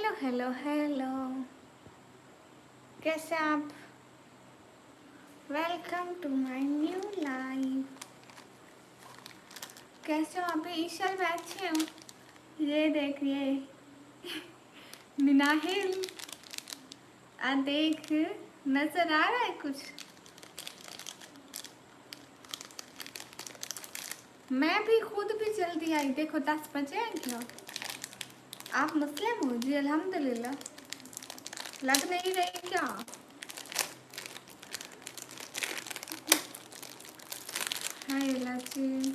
Hello hello hello, कैसे आप? Welcome to my new life. कैसे हो आप? ईशल में अच्छे हो? ये देखिए मिनाहिल, आ देख, नजर आ रहा है कुछ? मैं भी खुद भी जल्दी आई। देखो 10 बजे हैं क्या? आप मुस्लिम हो? जी अल्हम्दुलिल्लाह। लग नहीं रही क्या? हाय लाची,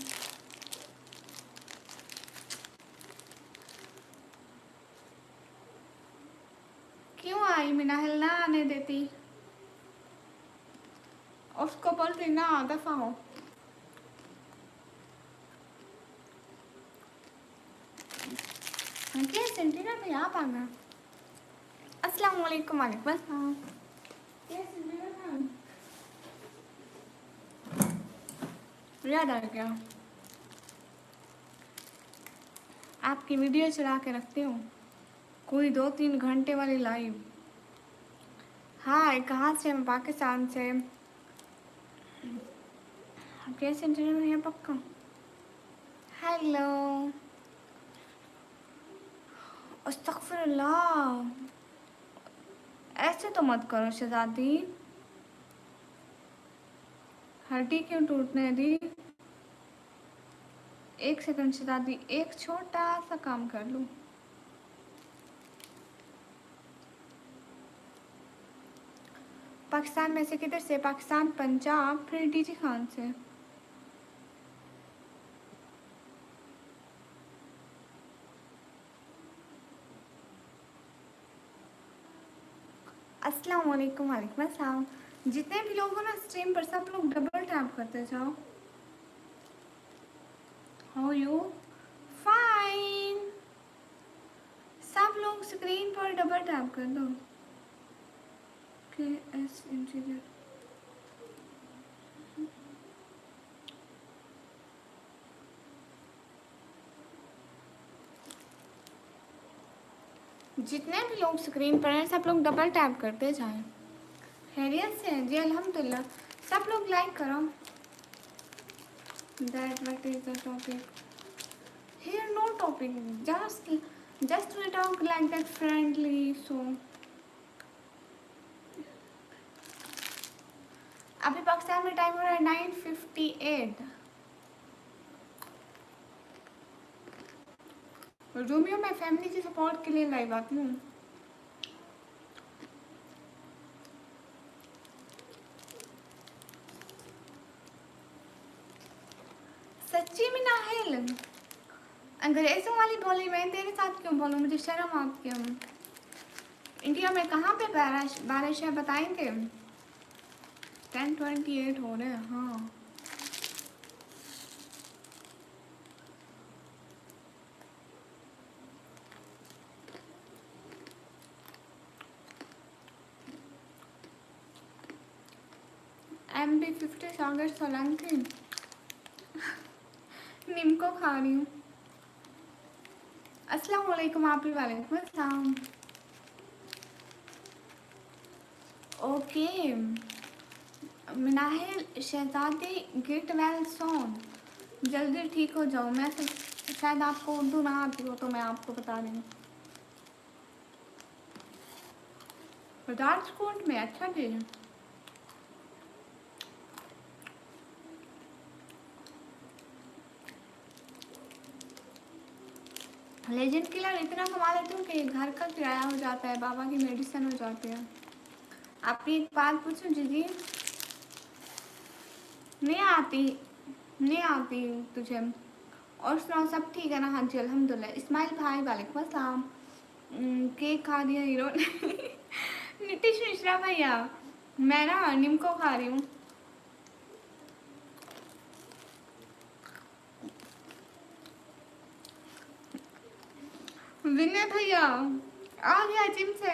क्यों आई? मिनाहिल ना आने देती, उसको बोलती ना दफा हो। क्या सेंटीना में आप आना। अस्सलाम वालेकुम। वालेकुम अस्सलाम। याद आ गया, आपकी वीडियो चला के रखती हूँ, कोई 2-3 घंटे वाली लाइव। हाँ, कहाँ से? मैं पाकिस्तान से। कैसे इंटरव्यू है पक्का? हेलो, अस्तगफिरुल्लाह, ऐसे तो मत करो शहजादी। हड्डी क्यों टूटने दी? एक सेकंड शहजादी, एक छोटा सा काम कर लूँ। पाकिस्तान में से किधर से? पाकिस्तान, पंजाब, फिर डीजी खान से। अस्सलाम वालेकुम। वालेकुम अस्सलाम। जितने भी लोग हो ना स्ट्रीम पर, सब लोग डबल टैप करते जाओ। How you? फाइन। सब लोग स्क्रीन पर डबल टैप कर दो। के एस इंटीरियर, जितने भी लोग स्क्रीन पर हैं सब लोग डबल टैप करते जाएं। खैरियत से हैं जी अल्हम्दुलिल्लाह। सब लोग लाइक करो। That what is the topic? Here no topic, just we talk like that friendly. So अभी पाकिस्तान में टाइम हो रहा है 9:58। रोमियो, मैं फैमिली के सपोर्ट के लिए लाइव आती हूँ। सच्ची में नाहिल, अंग्रेजों वाली बोली मैं तेरे साथ क्यों बोलूँ? मुझे शर्म आती है। इंडिया में कहाँ पे बारिश है बताएंगे? 10:28 हो रहे हैं। हाँ, MB50 सागर सोलंकी। नीम को खा रही हूँ। अस्सलाम वालेकुम। आप ही वालेकुम अस्सलाम। ओके मिनाहिल शहजादी, गेट वेल सोन, जल्दी ठीक हो जाओ। मैं शायद आपको उर्दू ना आती हो तो मैं आपको बता रही हूँ। राजकोट में? अच्छा जी। लेजेंड किलर इतना कमा लेती हूँ कि घर का किराया हो जाता है, बाबा की मेडिसिन हो जाती है। आपकी एक बात पूछूं दीदी? नहीं आती, नहीं आती तुझे? और सुनाओ, सब ठीक है ना? हाँ जी अल्हम्दुलिल्लाह। इस्माइल भाई वालेकुम अस्सलाम। केक खा दिया हीरो ने। नीतीश मिश्रा भैया, मैं ना निम्को खा रही हूँ। विनय भैया आ गया जिम से।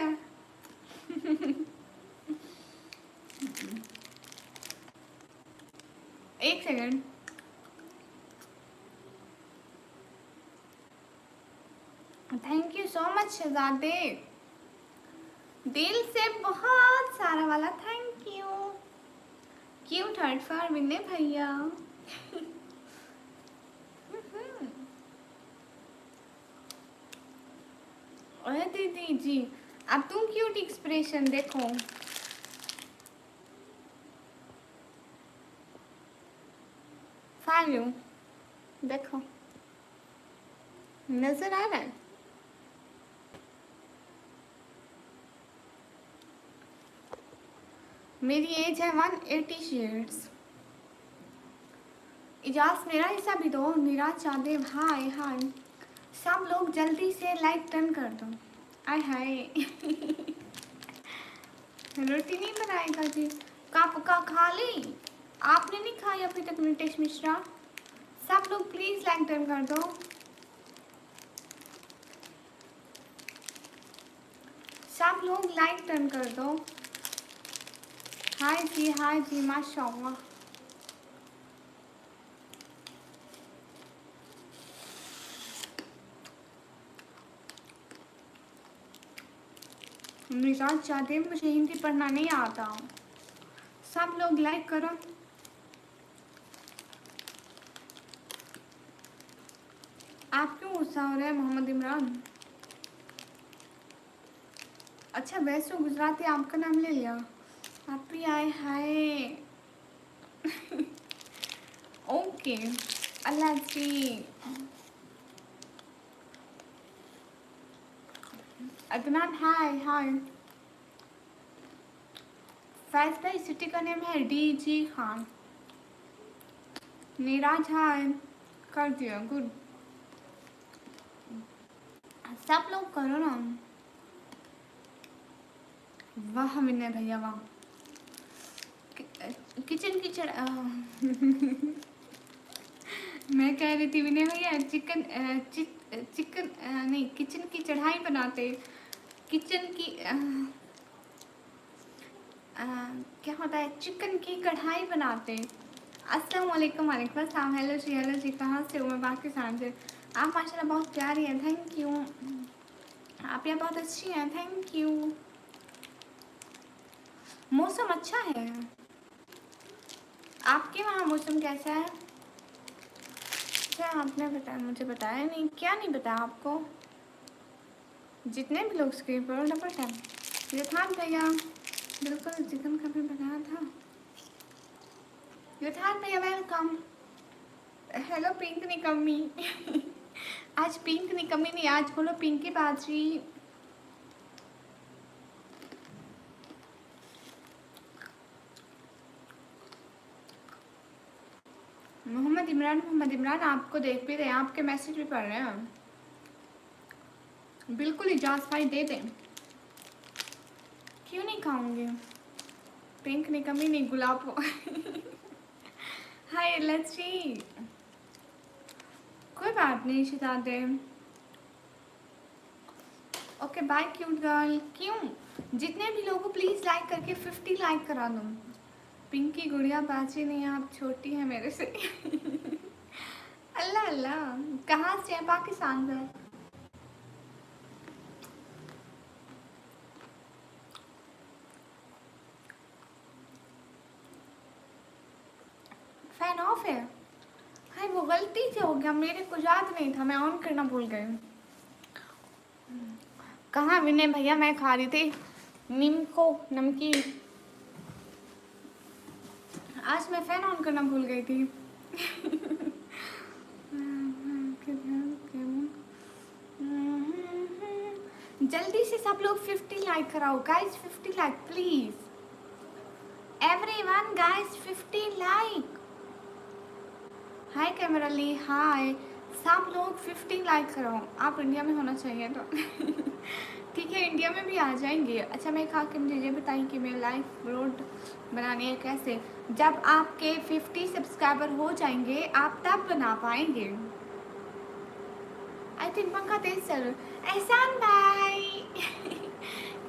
एक second. Thank you so much Shahzade. दिल से बहुत सारा वाला thank you. Cute heart for Vinay भैया। अरे दीदी जी, अब तुम क्यूट एक्सप्रेशन देखो। फालू देखो, नजर आ रहा है? मेरी एज है 180 शेयर्स। इजाज़ मेरा हिस्सा भी दो। नीरज यादव हाय हाय। सब लोग जल्दी से लाइक टर्न कर दो। आय हाय। रोटी नहीं बनाएगा जी? कब का खा ली? आपने नहीं खाई अभी तक नितेश मिश्रा? सब लोग प्लीज लाइक टर्न कर दो। सब लोग लाइक टर्न कर दो। हाय जी माशाल्लाह। निजात यादव मुझे हिंदी पढ़ना नहीं आता। सब लोग लाइक करो। आप क्यों गुस्सा हो रहे हैं मोहम्मद इमरान? अच्छा वैसे गुजराती आपका नाम ले लिया। आप भी आए हाय। ओके अल्लाह जी। अदनान हाय हाय। फैज भाई सिटी का नेम है डीजी खान। नीराज हाय कर दिया गुड। सब लोग करो ना। वाह विनय भैया वाह। किचन की चढ़ मैं कह रही थी विनय भैया चिकन चिकन नहीं किचन की चढ़ाई बनाते। किचन की क्या होता है, चिकन की कढ़ाई बनाते। अस्सलाम वालेकुम वालेकुम अस्सलाम। हेलो जी कहाँ से हो? मैं पाकिस्तान से। आप माशाल्लाह बहुत प्यारी हैं, थैंक यू। आप यहाँ बहुत अच्छी हैं, थैंक यू। मौसम अच्छा है। आपके वहाँ मौसम कैसा है? अच्छा आपने बताया, मुझे बताया नहीं। क्या नहीं बताया आपको? जितने भी लोग स्क्रीन पर डबल टैप। यथार्थ भैया बिल्कुल चिकन का भी बनाया था। यथार्थ भैया वेलकम। हेलो पिंक निकम्मी। आज पिंक निकम्मी नहीं, आज बोलो पिंकी बाजी। मोहम्मद इमरान आपको देख भी रहे हैं, आपके मैसेज भी पढ़ रहे हैं। बिल्कुल इजाज़त भाई दे दें। क्यों नहीं खाऊंगी? पिंक निकम्मी नहीं गुलाब। हाय लच्छी। कोई बात नहीं शितादे। Okay bye cute girl. क्यों? जितने भी लोगों प्लीज लाइक करके 50 लाइक करा दो। पिंकी गुड़िया बाजी नहीं, आप छोटी है मेरे से। अल्लाह अल्लाह। कहाँ से है? पाकिस्तान से। फैन ऑफ है? हाय वो गलती से हो गया, मेरे को याद नहीं था, मैं ऑन करना भूल गई। कहाँ विनय भैया? मैं खा रही थी निम्को नमकीन। आज मैं फैन ऑन करना भूल गई थी। जल्दी से सब लोग 50 लाइक कराओ guys, 50 like please everyone guys, 50 like. Hi camera ली हाय। सब लोग 50 लाइक कराओ। आप इंडिया में होना चाहिए तो। ठीक है इंडिया में भी आ जाएंगे। अच्छा मैं खा के मुझे ये बताइए कि मैं लाइफ रोड बनानी है कैसे? जब आपके 50 सब्सक्राइबर हो जाएंगे आप तब बना पाएंगे। आई थिंक पंखा तेज चल। एहसान भाई।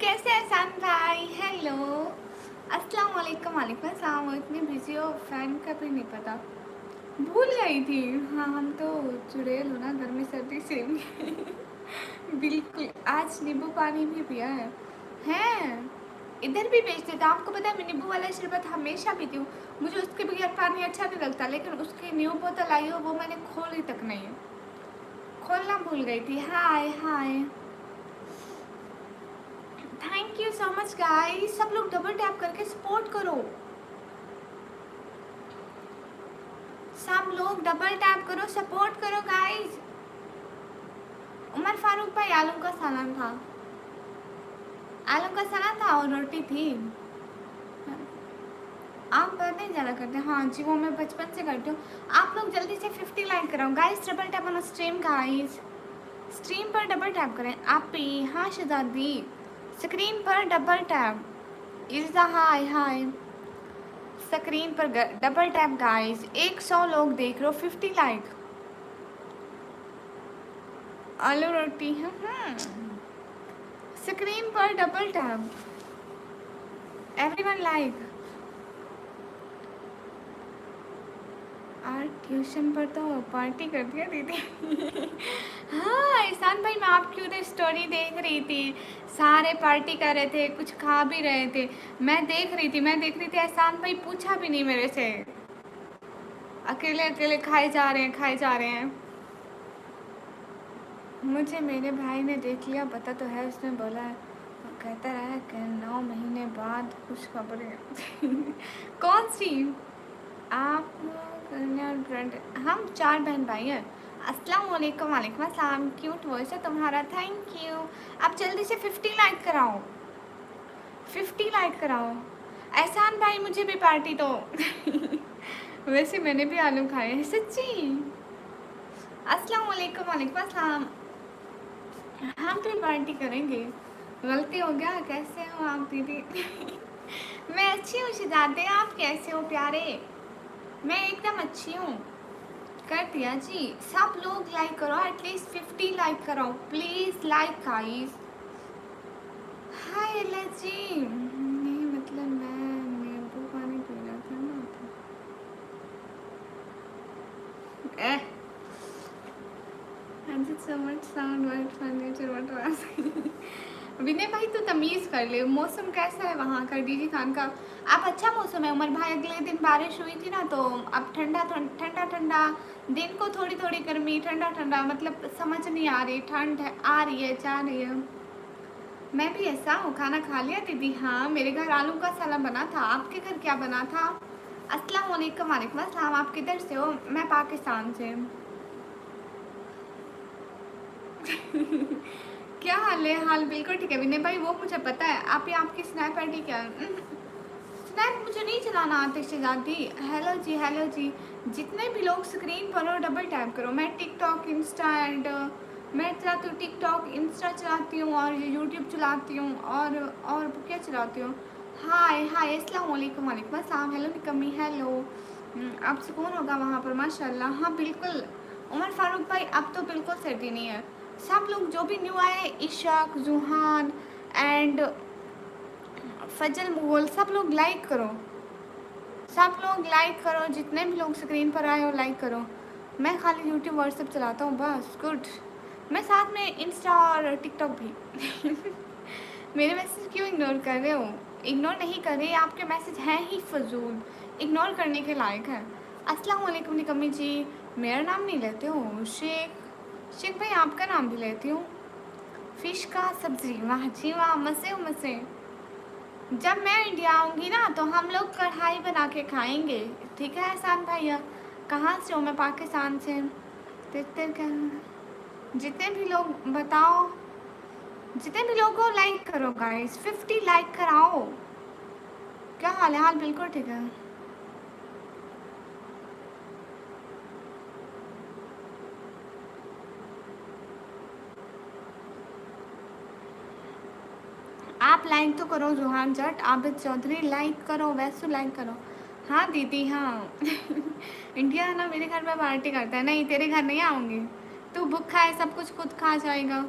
कैसे एहसान भाई? हेलो अस्सलाम वालेकुम। वालेकुम अस्सलाम। वो इतनी बिजी हो फैन का भी नहीं पता, भूल गई थी। हाँ हम तो चुड़ैल हो ना, गर्मी सर्दी से। बिल्कुल आज नींबू पानी भी पिया है। हैं, इधर भी बेचते थे। आपको पता है मैं नींबू वाला शरबत हमेशा पीती हूँ, मुझे उसके बगैर पानी अच्छा नहीं लगता, लेकिन उसकी न्यू बोतल आई हो वो मैंने खोली तक नहीं है, खोलना भूल गई थी। Hi hi, thank you so much guys, सब लोग डबल टैप करके सपोर्ट करो, सब लोग डबल टैप करो, सपोर्ट करो गाइस। उमर फारूक भाई आलू का सालन था, आलू का सालन था और रोटी थी। आप नहीं ज़्यादा करते? हाँ जी, वो मैं बचपन से करती हूँ। आप लोग जल्दी से 50 लाइक कराओ guys, double tap on stream guys, stream पर डबल टैप करें। आप भी, हाँ शहजादी, स्क्रीन पर डबल टैप, इज़ा हाय हाय, स्क्रीन पर डबल टैप गाइस। 100 लोग देख रहे हो, 50 लाइक। आलू रोटी है, स्क्रीन पर डबल टैप, एवरीवन लाइक। आज ट्यूशन पर तो पार्टी कर दिया दीदी। हाँ एहसान भाई, मैं आपकी उधर स्टोरी देख रही थी, सारे पार्टी कर रहे थे, कुछ खा भी रहे थे, मैं देख रही थी। एहसान भाई पूछा भी नहीं मेरे से, अकेले अकेले खाए जा रहे हैं। मुझे मेरे भाई ने देख लिया, पता तो है, उसने बोला है, कहता रहा कि 9 महीने बाद कुछ खबरें। कौन सी? आप हम 4 बहन भाई हैं। अस्सलाम वालेकुम। वालेकुम अस्सलाम। क्यूट वॉइस है तुम्हारा, थैंक यू। आप जल्दी से 50 लाइक कराओ, 50 लाइक कराओ। एहसान भाई मुझे भी पार्टी दो। वैसे मैंने भी आलू खाए हैं सच्ची। अस्सलाम वालेकुम। वालेकुम अस्सलाम। हम भी पार्टी करेंगे, गलती हो गया। कैसे हो आप दीदी? मैं अच्छी हूँ शहजादे, आप कैसे हो प्यारे? मैं एकदम अच्छी हूँ। कर दिया जी, सब लोग लाइक करो, एटलीस्ट 50 लाइक करो please, like guys. Hi Allah ji, नहीं मतलब मैं नींबू पानी पीना था ना। Thank you so much, sound word furniture what was. Vinay भाई तो तमीज़ कर ले, मौसम कैसा है वहाँ का? डीजी खान का अब अच्छा मौसम है। उमर भाई अगले दिन बारिश हुई थी ना, तो अब ठंडा ठंडा ठंडा, दिन को थोड़ी थोड़ी गर्मी, ठंडा ठंडा, मतलब समझ नहीं आ रही, ठंड है आ रही है जा रही है। मैं भी ऐसा हूँ। खाना खा लिया दीदी? हाँ मेरे घर आलू का सालन बना था, आपके घर क्या बना था? अस्सलाम वालेकुम। वालेकुम अस्सलाम। आप किधर से हो? मैं पाकिस्तान से। क्या हाल है? हाल बिल्कुल ठीक है विनय भाई, वो मुझे पता है। आप ही आपकी स्नैप आईडी क्या है? स्नैप मुझे नहीं चलाना आते शहजादी। हेलो जी, हेलो जी। जितने भी लोग स्क्रीन पर हो डबल टैप करो। मैं टिकटॉक इंस्टा एंड मैं चलाती हूँ, टिकटॉक इंस्टा चलाती हूँ और यूट्यूब चलाती हूँ और क्या चलाती हूँ। हाय हाय, अस्सलाम वालेकुम। वालेकुम अस्सलाम। हेलो निकम्मी, हेलो। आप सुकून होगा वहाँ पर माशाल्लाह। हाँ बिल्कुल उमर फारूक भाई, अब तो बिल्कुल सर्दी नहीं है। सब लोग जो भी न्यू आए, इशाक, जुहान एंड फजल मुगल, सब लोग लाइक करो, सब लोग लाइक करो। जितने भी लोग स्क्रीन पर आए हो लाइक करो। मैं खाली यूट्यूब व्हाट्सएप चलाता हूँ बस, गुड। मैं साथ में इंस्टा और टिकटॉक भी। मेरे मैसेज क्यों इग्नोर कर रहे हो? इग्नोर नहीं कर रहे, आपके मैसेज हैं ही फजूल, इग्नोर करने के लायक है। अस्सलाम वालेकुम निकम्मी जी। मेरा नाम नहीं लेते हो? शेख भाई आपका नाम भी लेती हूँ। फिश का सब्जी, वाह जी वाह, मज़े मज़े। जब मैं इंडिया आऊँगी ना तो हम लोग कढ़ाई बना के खाएंगे, ठीक है एहसान भैया? कहाँ से हो? मैं पाकिस्तान से। देखते क्या, जितने भी लोग बताओ, जितने भी लोग को लाइक करो गाइस, 50 लाइक कराओ। क्या हाल है? हाल बिल्कुल ठीक है। आप लाइक तो करो जुहान जट, आबिद चौधरी लाइक करो, वैसु लाइक करो। हाँ दीदी हाँ। इंडिया है ना, मेरे घर में पार्टी करता है। नहीं तेरे घर नहीं आऊँगी, तू भूखा है, सब कुछ खुद खा जाएगा।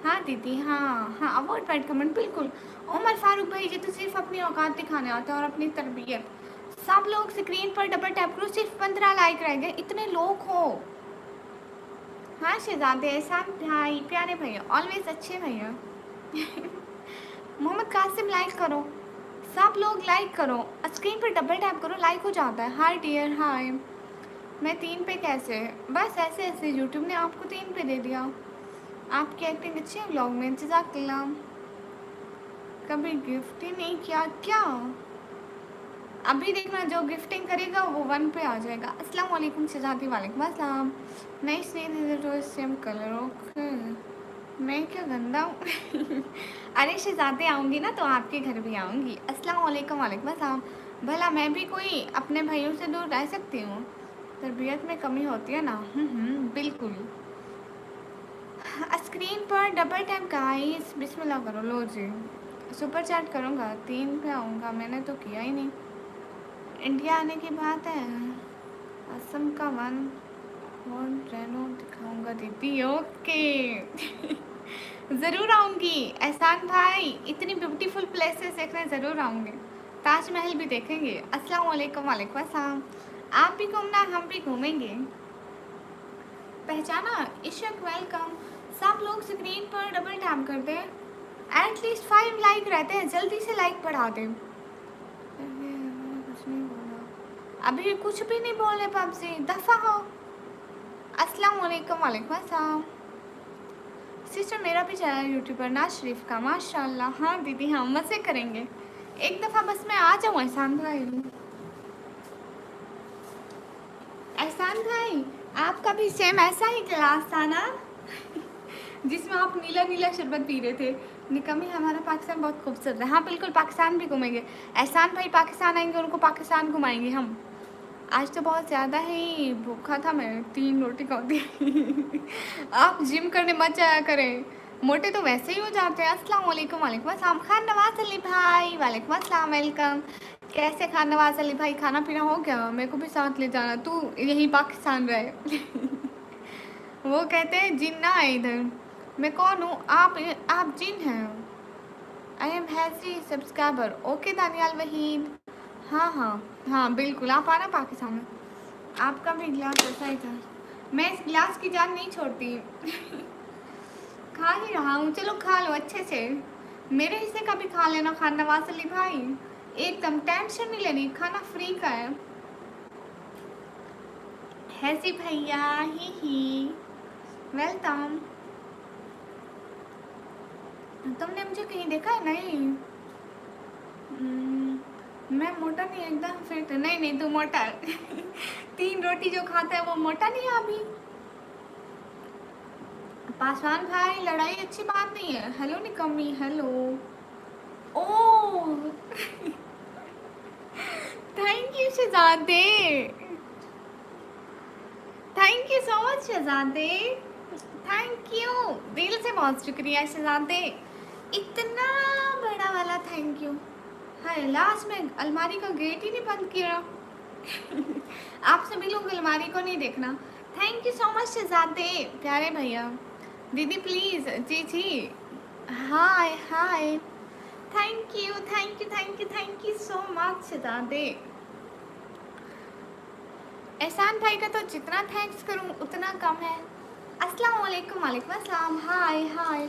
हाँ दीदी हाँ हाँ, अवॉइड बैड कमेंट बिल्कुल। उमर फारूक भाई ये तो सिर्फ अपनी औकात दिखाने आता है और अपनी तरबियत। सब लोग स्क्रीन पर डबल टैप करो, सिर्फ 15 लाइक रह गए, इतने लोग हो। हाँ शहजादे, एहसान भाई प्यारे भैया, ऑलवेज अच्छे भैया। मोहम्मद कासिम लाइक करो, सब लोग लाइक करो, स्क्रीन पर डबल टैप करो, लाइक हो जाता है। हाय डियर हाय। मैं 3 पे कैसे? बस ऐसे ऐसे यूट्यूब ने आपको 3 पे दे दिया। आपकी एक्टिंग अच्छी है व्लॉग में, जज़ाकल्लाह। कभी गिफ्ट ही नहीं किया क्या? अभी देखना, जो गिफ्टिंग करेगा वो 1 पे आ जाएगा। अस्सलाम वालेकुम शहजादी। वालेकुम अस्सलाम। Nice nail same colour. Okay, मैं क्या गंदा हूँ? अरे शहजादे आऊँगी ना तो आपके घर भी आऊँगी। अस्सलाम वालेकुम। वालेकुम अस्सलाम। भला मैं भी कोई अपने भाइयों से दूर रह सकती हूँ? तरबियत में कमी होती है ना। बिल्कुल। स्क्रीन पर डबल टैप गाइस, बिस्मिल्लाह करो। लो जी, सुपर चैट करूँगा, 3 पे आऊँगा। मैंने तो किया ही नहीं। इंडिया आने की बात है। असम का 1 और ट्रेनों दिखाऊंगा दीदी। ओके। ज़रूर आऊँगी एहसान भाई, इतनी ब्यूटीफुल प्लेसेस देखने ज़रूर आऊँगी। ताजमहल भी देखेंगे। अस्सलाम वालेकुम। वालेकुम अस्सलाम। आप भी घूमना, हम भी घूमेंगे। पहचाना? इशक वेलकम। सब लोग स्क्रीन पर डबल टैप कर दें। एटलीस्ट 5 लाइक रहते हैं, जल्दी से लाइक बढ़ा दें। कुछ नहीं बोला अभी, कुछ भी नहीं बोल रहे पबजी, दफ़ा हो। अस्सलाम वालेकुम। वालेकुम अस्सलाम। सिस्टर मेरा भी चैनल यूट्यूब पर नाज शरीफ का, माशाल्लाह। हाँ दीदी हाँ, मज़े करेंगे। एक दफ़ा बस मैं आ जाऊँ एहसान भाई। एहसान भाई, आपका भी सेम ऐसा ही क्लास था ना? जिसमें आप नीला नीला शरबत पी रहे थे। निकम्मी, हमारा पाकिस्तान बहुत खूबसूरत है। हाँ बिल्कुल, पाकिस्तान भी घूमेंगे। एहसान भाई पाकिस्तान आएंगे, उनको पाकिस्तान घुमाएंगे हम। आज तो बहुत ज़्यादा ही भूखा था मैं, 3 रोटी खाती। आप जिम करने मत जाया करें, मोटे तो वैसे ही हो जाते हैं। अस्सलाम वालेकुम। वालेकुम अस्सलाम। खान नवाज अली भाई, वालेकुम अस्सलाम, वेलकम। कैसे खान नवाज अली भाई, खाना पीना हो गया? मेरे को भी साथ ले जाना, तू यहीं पाकिस्तान रहे। वो कहते हैं जिन ना आए इधर। मैं कौन हूँ? आप जिन हैं। आई एम हैज़ी सब्सक्राइबर। ओके दानियाल वहीद। हाँ हाँ हाँ बिल्कुल, आप आना पाकिस्तान में। आपका भी गिलास ऐसा ही था। मैं इस गिलास की जान नहीं छोड़ती। खा ही रहा हूँ, चलो खा लो अच्छे से। मेरे हिस्से का भी खा लेना खान नवाज अली भाई। एकदम टेंशन नहीं लेनी, खाना फ्री का है। हैसी भैया ही वेलकम। तुमने मुझे कहीं देखा है? नहीं। मैं मोटा नहीं, एकदम फिट। नहीं नहीं, तू मोटा है। 3 रोटी जो खाता है वो मोटा नहीं है अभी। पासवान भाई, लड़ाई अच्छी बात नहीं है। हेलो निकम्मी, हेलो। ओह थैंक यू शहजादे, थैंक यू सो मच शहजादे, थैंक यू दिल से, बहुत शुक्रिया शहजादे, इतना बड़ा वाला थैंक यू। हाय, लास्ट में अलमारी का गेट ही नहीं बंद किया। आपसे मिलूंगी, अलमारी को नहीं देखना। थैंक यू सो मच शहजादे, प्यारे भैया। दीदी प्लीज़। जी जी, hi hi. Thank you thank you thank you thank you so much शहजादे। एहसान भाई का तो जितना थैंक्स करूं उतना कम है। अस्सलाम वालेकुम। वालेकुम अस्सलाम। हाय हाय।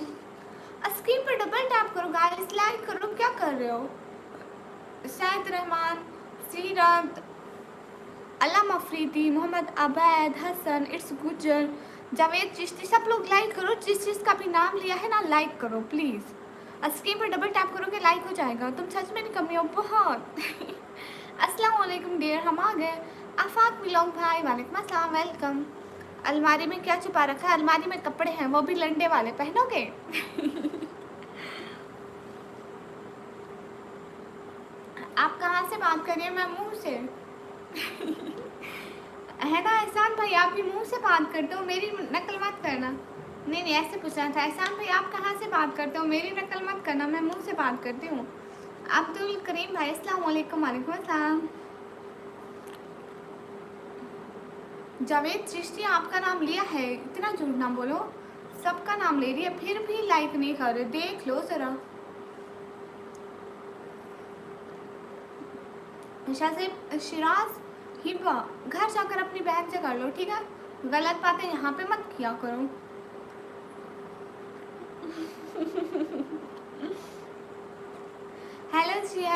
स्क्रीन पर डबल टैप करो गाइस, लाइक करो। क्या कर रहे हो? सैद रहमान, सीरत, अलाम अफरीदी, मोहम्मद अबैद, हसन, इट्स गुजर, जावेद चिश्ती, सब लोग लाइक करो। जिस चीज़ का भी नाम लिया है ना, लाइक करो प्लीज़। स्क्रीन पर डबल टैप करोगे लाइक हो जाएगा। तुम सच में निकम्मी हो बहुत। अस्सलाम वालेकुम डियर, हम आ गए। आफाक मिलोंग भाई, वालेकुम अस्सलाम, वेलकम। अलमारी में क्या छुपा रखा है? अलमारी में कपड़े हैं, वो भी लंडे वाले, पहनोगे? आप कहाँ से बात कर रही हैं? मैं मुंह से। है ना एहसान भाई, आप भी मुंह से बात करते हो, मेरी नकल मत करना। नहीं नहीं, ऐसे पूछना था। एहसान भाई आप कहाँ से बात करते हो? मेरी नकल मत करना, मैं मुंह से बात करती हूँ। अब्दुल करीम भाई, अस्सलाम वालेकुम। वालेकुम अस्सलाम। जावेद चिश्ती, आपका नाम लिया है, इतना झूठ ना बोलो। सबका नाम ले रही है फिर भी लाइक नहीं कर रहे, देख लो ज़रा। शाजिब शिराज, हिबा, घर जाकर अपनी बहन से कर लो, ठीक है? गलत बातें यहाँ पे मत किया करो।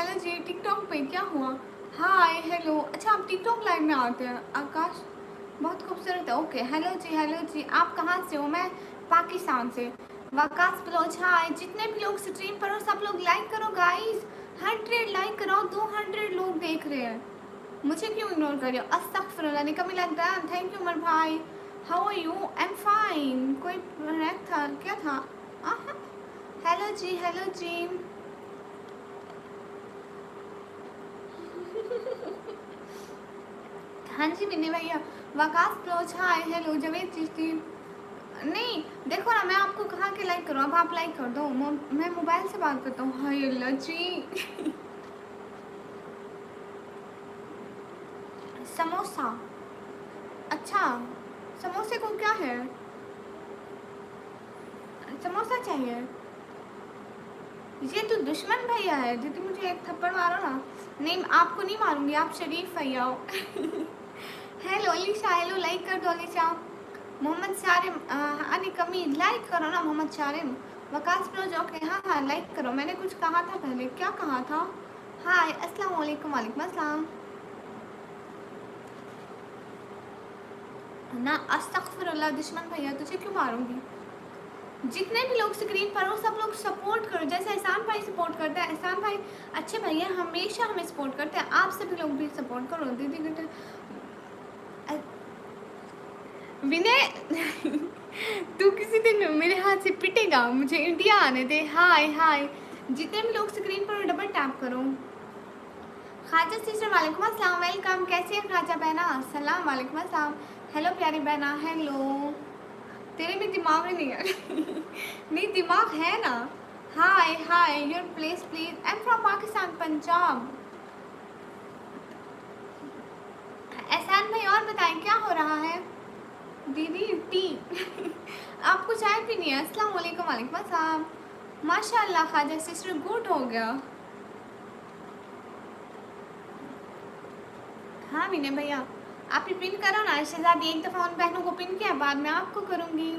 हेलो जी टिकटॉक पे क्या हुआ? हाय हेलो, अच्छा आप टिकटॉक लाइव में आते हैं? आकाश बहुत खूबसूरत है। ओके हेलो जी आप कहाँ से हो? मैं पाकिस्तान से। वकास बलोच हाय। जितने भी लोग स्ट्रीम पर हो सब लोग लाइक करो गाइस, 100 लाइक करो। 200 लोग देख रहे हैं, मुझे क्यों इग्नोर कर रहे हो? अस्तगफिरुल्लाह निकम्मी लगता है। थैंक यू उमर भाई। How are you? I am fine. कोई रैक था क्या था? हेलो जी हाँ जी विनय भैया। Waqas Baloch hi hello. जवेद चिश्ती नहीं देखो ना, मैं आपको कहाँ के लाइक करूँ? अब आप लाइक कर दो, मैं मोबाइल से बात करता हूँ। हाय अल्लाह जी समोसा, अच्छा समोसे को क्या है? समोसा चाहिए? ये तो दुश्मन भैया है। दीदी मुझे एक थप्पड़ मारो ना। नहीं आपको नहीं मारूंगी, आप शरीफ भैया हो। हेलो अलीशा हेलो, लाइक कर दो अलीशा। मोहम्मद शारिम अनी कमी लाइक करो ना मोहम्मद शारिम। वकास प्रोज ओके हाँ हाँ लाइक करो। मैंने कुछ कहा था पहले, क्या कहा था? हाय अस्सलाम वालेकुम। वालेकुम अस्सलाम ना। अस्तगफिरुल्लाह दुश्मन भैया तुझे क्यों मारूंगी? जितने भी लोग स्क्रीन पर हो सब लोग सपोर्ट करो, जैसे एहसान भाई सपोर्ट करते हैं। एहसान भाई अच्छे भैया हमेशा हमें सपोर्ट करते हैं, आप सभी लोग भी सपोर्ट करो। दीदी बेटे विनय तू किसी दिन मेरे हाथ से पिटेगा, मुझे इंडिया आने दे। हाय हाय जितने भी लोग स्क्रीन पर डबल टैप करो। खाजा सिस्टर वालेकुम अस्सलाम, वेलकम। कैसे हैं खाजा बहना? सलाम वालेकुम अस्सलाम। हेलो प्यारी बहना हेलो। तेरे में दिमाग ही नहीं है नहीं दिमाग है ना। Hi hi your place please. I am from Pakistan Punjab. Ehsan भाई और बताएं क्या हो रहा है? दीदी टी आपको चाय पीनी है? अस्सलाम वालेकुम। वालेकुम अस्सलाम। माशाल्लाह खाजा सिस्टर गुड हो गया। हाँ विनय भैया आप ही पिन करो ना। शहजादी एक दफ़ा उन बहनों को पिन किया, बाद में आपको करूँगी।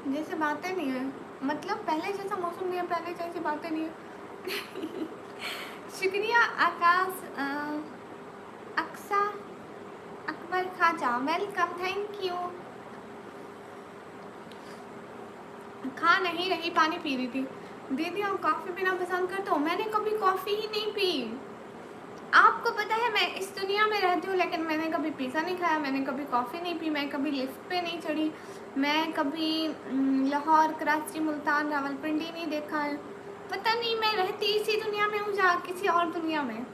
जैसे बातें नहीं है, मतलब पहले जैसा मौसम नहीं है, पहले जैसी बातें नहीं है। शुक्रिया आकाश अक्सा अकबर खाजा वेलकम थैंक यू। खा नहीं रही पानी पी रही थी। दीदी आप कॉफ़ी पीना पसंद करते हो? मैंने कभी कॉफ़ी ही नहीं पी। आपको पता है मैं इस दुनिया में रहती हूँ लेकिन मैंने कभी पिज़्ज़ा नहीं खाया, मैंने कभी कॉफ़ी नहीं पी, मैं कभी लिफ्ट पे नहीं चढ़ी, मैं कभी लाहौर कराची मुल्तान रावलपिंडी नहीं देखा है। पता नहीं मैं रहती इसी दुनिया में हूँ या किसी और दुनिया में।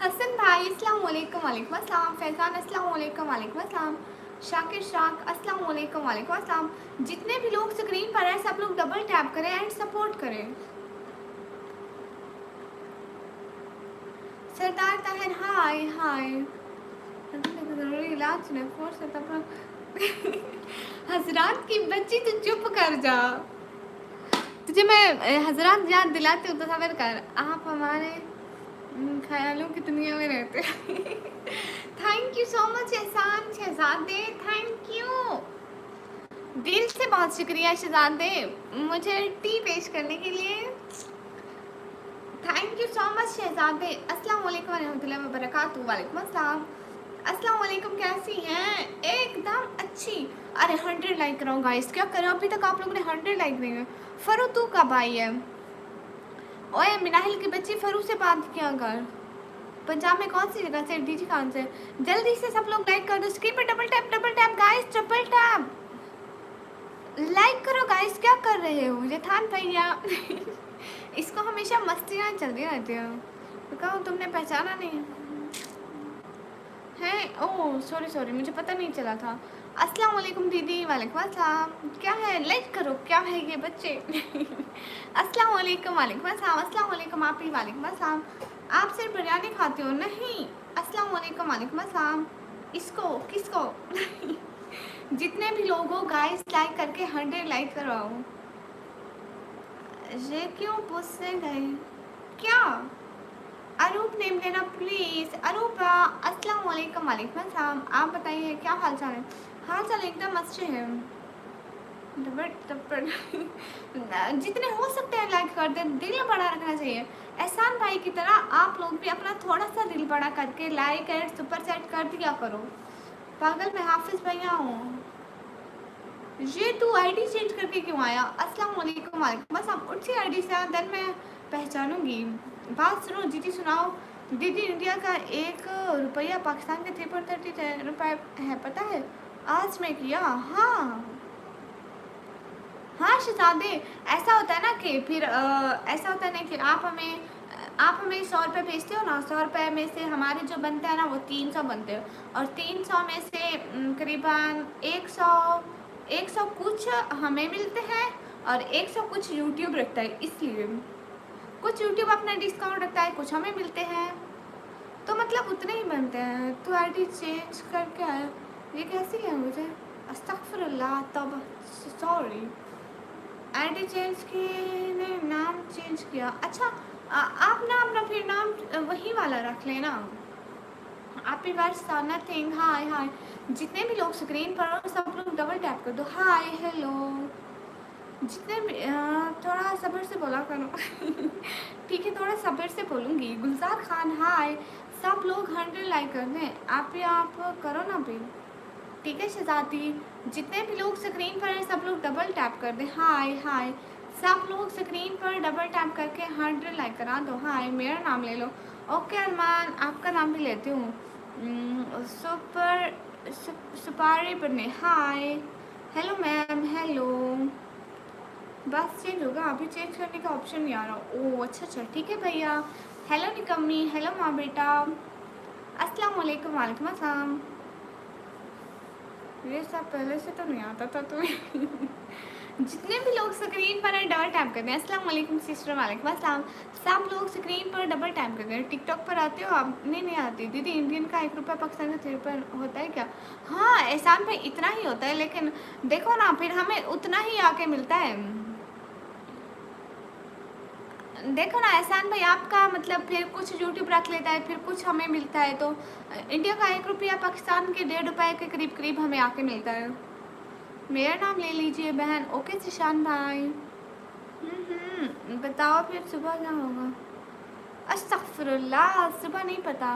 हसन भाई अस्सलाम वालेकुम। वालेकुम अस्सलाम। फैज़ान अस्सलाम वालेकुम। वालेकुम अस्सलाम। शाकिर शाक अस्सलाम वालेकुम। वालेकुम अस्सलाम। जितने भी लोग स्क्रीन पर हैं सब लोग डबल टैप करें एंड सपोर्ट करें। सरदार ताहिर हाय हाय। ज़रूरी इलाज ने फोर्स हजरात की बच्ची तू चुप कर जा। तुझे मैं हजरात याद दिलाती हूँ तो सबर कर। आप हमारे ख्यालों की दुनिया में रहते हैं। थैंक यू सो मच एहसान शहजादे, थैंक यू दिल से, बहुत शुक्रिया शहजादे मुझे टी पेश करने के लिए। थैंक यू सो मच शहजादे। अस्सलाम वालेकुम रहमतुल्लाहि व बरकातहू। वालेकुम अस्सलाम। अस्सलाम वालेकुम कैसी हैं? एकदम अच्छी। अरे 100 लाइक कराओ गाइस, क्या करें अभी तक आप लोगों ने 100 लाइक नहीं है। फरू तू कब आई है? ओए मिनाहिल की बच्ची फरू से बात किया कर। पंजाब में कौन सी जगह से? डीजी खान से। जल्दी से सब लोग लाइक कर दो, स्क्रीन पर double tap guys, double tap like करो गाइस। क्या कर रहे हो जथान भैया? इसको हमेशा मस्तियाँ चलती रहती हैं। तो कहो तुमने पहचाना नहीं है? ओह सॉरी सॉरी मुझे पता नहीं चला था। अस्सलाम वालेकुम दीदी। वालेकुम अस्सलाम। क्या है लाइक करो, क्या है ये बच्चे? अस्सलाम वालेकुम। वालेकुम अस्सलाम। अस्सलाम वालेकुम आप ही। वालेकुम अस्सलाम। आप सिर्फ बिरयानी खाते हो? नहीं। अस्सलाम वालेकुम। वालेकुम अस्सलाम। इसको किसको? जितने भी लोग हो गाइस लाइक करके 100 लाइक करवाओ। ये क्यों पूछ से गए क्या? अरूप नेम लेना प्लीज़। अरूपा अस्सलाम वालेकुम। वालेकुम अस्सलाम। आप बताइए क्या हाल चाल है? हाल चाल एकदम अच्छे हैं। डबल डबल जितने हो सकते हैं लाइक कर दे, दिल बड़ा रखना चाहिए। एहसान भाई की तरह आप लोग भी अपना थोड़ा सा दिल बड़ा करके लाइक एंड सुपर चैट कर दिया करो। पागल मैं हाफिज भैया हूँ। ये तू आईडी चेंज करके क्यों आया? अस्सलाम वालेकुम। वालेकुम अस्सलाम। उठ सी आईडी से, देन मैं पहचानूंगी। बात सुनो, दीदी सुनाओ। दीदी इंडिया का 1 रुपया पाकिस्तान के 3.30 रुपये है, पता है? आज मैं किया। हाँ हाँ शहजादे, ऐसा होता है ना कि फिर ऐसा होता है ना कि आप हमें 100 रुपये भेजते हो ना, 100 रुपये में से हमारे जो बनते हैं ना वो 300 बनते हैं, और 300 में से करीबन 100 कुछ हमें मिलते हैं और 100 कुछ यूट्यूब रखता है। इसलिए कुछ यूट्यूब अपना डिस्काउंट रखता है, कुछ हमें मिलते हैं, तो मतलब उतने ही बनते हैं। तो आईडी चेंज करके आया, ये कैसी लैंग्वेज है? अस्तगफुरुल्लाह, तब सॉरी। आईडी चेंज की ने नाम चेंज किया। अच्छा आप ना अपना फिर नाम वही वाला रख लेना। आप ही वर्स नथिंग। हाय हाय, जितने भी लोग स्क्रीन पर हो सब लोग डबल टैप कर दो। हाय हेलो, जितने भी थोड़ा सब्र से बोला करो। ठीक है, थोड़ा सब्र से बोलूँगी। गुलजार खान हाय। सब लोग 100 लाइक कर दें, आप ही आप करो ना भी। ठीक है शहजादी, जितने भी लोग स्क्रीन पर हैं सब लोग डबल टैप कर दें। हाय हाय, सब लोग स्क्रीन पर डबल टैप करके 100 लाइक करा दो। हाय, मेरा नाम ले लो। ओके अरमान, आपका नाम भी लेती हूँ। सुपारी बने। Hi hello ma'am, hello. बस चेंज होगा, अभी चेंज करने का ऑप्शन नहीं आ रहा। ओह अच्छा ठीक है भैया। हेलो निकम्मी, हेलो माँ बेटा, अस्सलाम वालेकुम। वालेकुम अस्सलाम। ये सब पहले से तो नहीं आता था तुम्हें। जितने भी लोग स्क्रीन पर है डबल टैप करते हैं। अस्सलाम वालेकुम सिस्टर। वालेकुम अस्सलाम। सब लोग स्क्रीन पर डबल टैप करते हैं। टिकटॉक पर आते हो आप? नहीं आती दीदी। इंडियन का 1 रुपया पाकिस्तान का 3 रुपये होता है क्या? हाँ एहसान भाई, इतना ही होता है, लेकिन देखो ना फिर हमें उतना ही आके मिलता है। देखो ना एहसान भाई, आपका मतलब फिर कुछ यूट्यूब रख लेता है, फिर कुछ हमें मिलता है, तो इंडिया का 1 रुपया पाकिस्तान के 1.5 रुपये के करीब करीब हमें आके मिलता है। मेरा नाम ले लीजिए बहन। ओके जिशान भाई। बताओ फिर सुबह क्या होगा? अस्तगफुरुल्लाह, सुबह नहीं पता,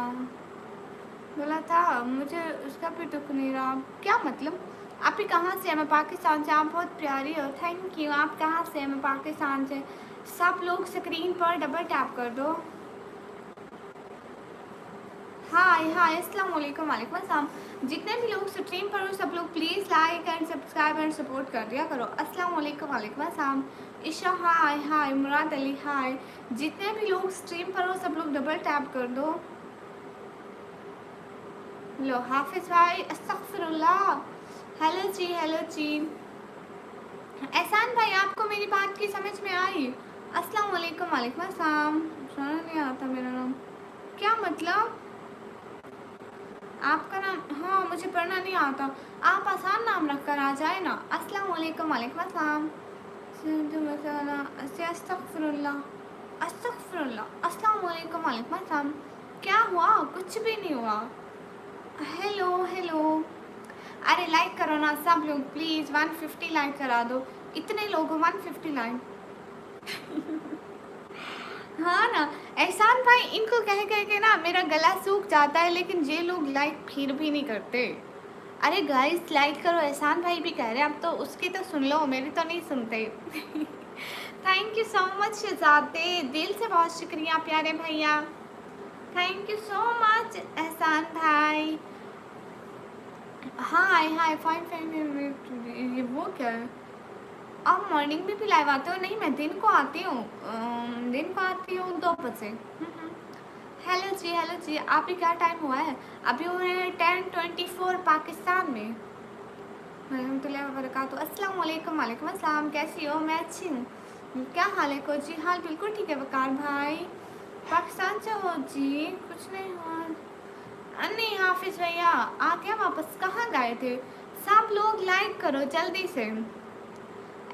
बोला था मुझे उसका भी दुख नहीं रहा। क्या मतलब? आप ही कहाँ से? मैं पाकिस्तान से। आप बहुत प्यारी हो, थैंक यू। आप कहाँ से? मैं पाकिस्तान से। सब लोग स्क्रीन पर डबल टैप कर दो। हाय हाय, अस्सलाम वालेकुम। वालेकुम अस्सलाम। जितने भी लोग स्ट्रीम पर हो सब लोग please like and subscribe and support कर दिया करो। अस्सलाम वालेकुम। वालेकुम अस्सलाम। ईशा हाय हाय। मुराद अली हाय। जितने भी लोग स्ट्रीम पर हो सब लोग डबल टैप कर दो। लो हाफिज़ भाई, अस्तगफुरुल्लाह। हेलो जी, हेलो जी। एहसान भाई, आपको मेरी बात की समझ में आई? अस्सलाम वालेकुम। वालेकुम अस्सलाम। सुना नहीं आता मेरा नाम, क्या मतलब? आपका नाम? हाँ मुझे पढ़ना नहीं आता। आप आसान नाम रख कर आ जाए ना। अस्सलाम वालेकुम। वालेकुम अस्सलाम। अस्तगफुरुल्लाह, अस्तगफुरुल्लाह। अस्सलाम वालेकुम। वालेकुम अस्सलाम। क्या हुआ? कुछ भी नहीं हुआ। Hello hello. अरे लाइक करो ना सब लोग प्लीज़, 150 लाइक करा दो। इतने लोगों 150 लाइक। हाँ ना एहसान भाई, इनको कह कह के ना मेरा गला सूख जाता है, लेकिन ये लोग लाइक फिर भी नहीं करते। अरे गाइस लाइक करो, एहसान भाई भी कह रहे हैं, अब तो उसकी तो सुन लो, मेरी तो नहीं सुनते। Thank you so much Shahzade, दिल से बहुत शुक्रिया प्यारे भैया, thank you so much Ehsan भाई। हाय हाय फाइन फाइन। ये वो क्या है? आप मॉर्निंग में भी लाइव आते हो? नहीं मैं दिन को आती हूँ, 2 बजे। हेलो जी, हेलो जी। आप ही क्या टाइम हुआ है? अभी हुए हैं 10:24 पाकिस्तान में। रहमतुल्लाहि व बरकातहू। अस्सलाम वालेकुम। वालेकुम अस्सलाम। कैसी हो? मैं अच्छी हूँ, क्या हाल है? को जी हाल बिल्कुल ठीक है वकार भाई। पाकिस्तान से हो जी? कुछ नहीं हुआ। नहीं हाफिज़ भैया आ गया वापस, कहाँ गए थे? सब लोग लाइक करो जल्दी से।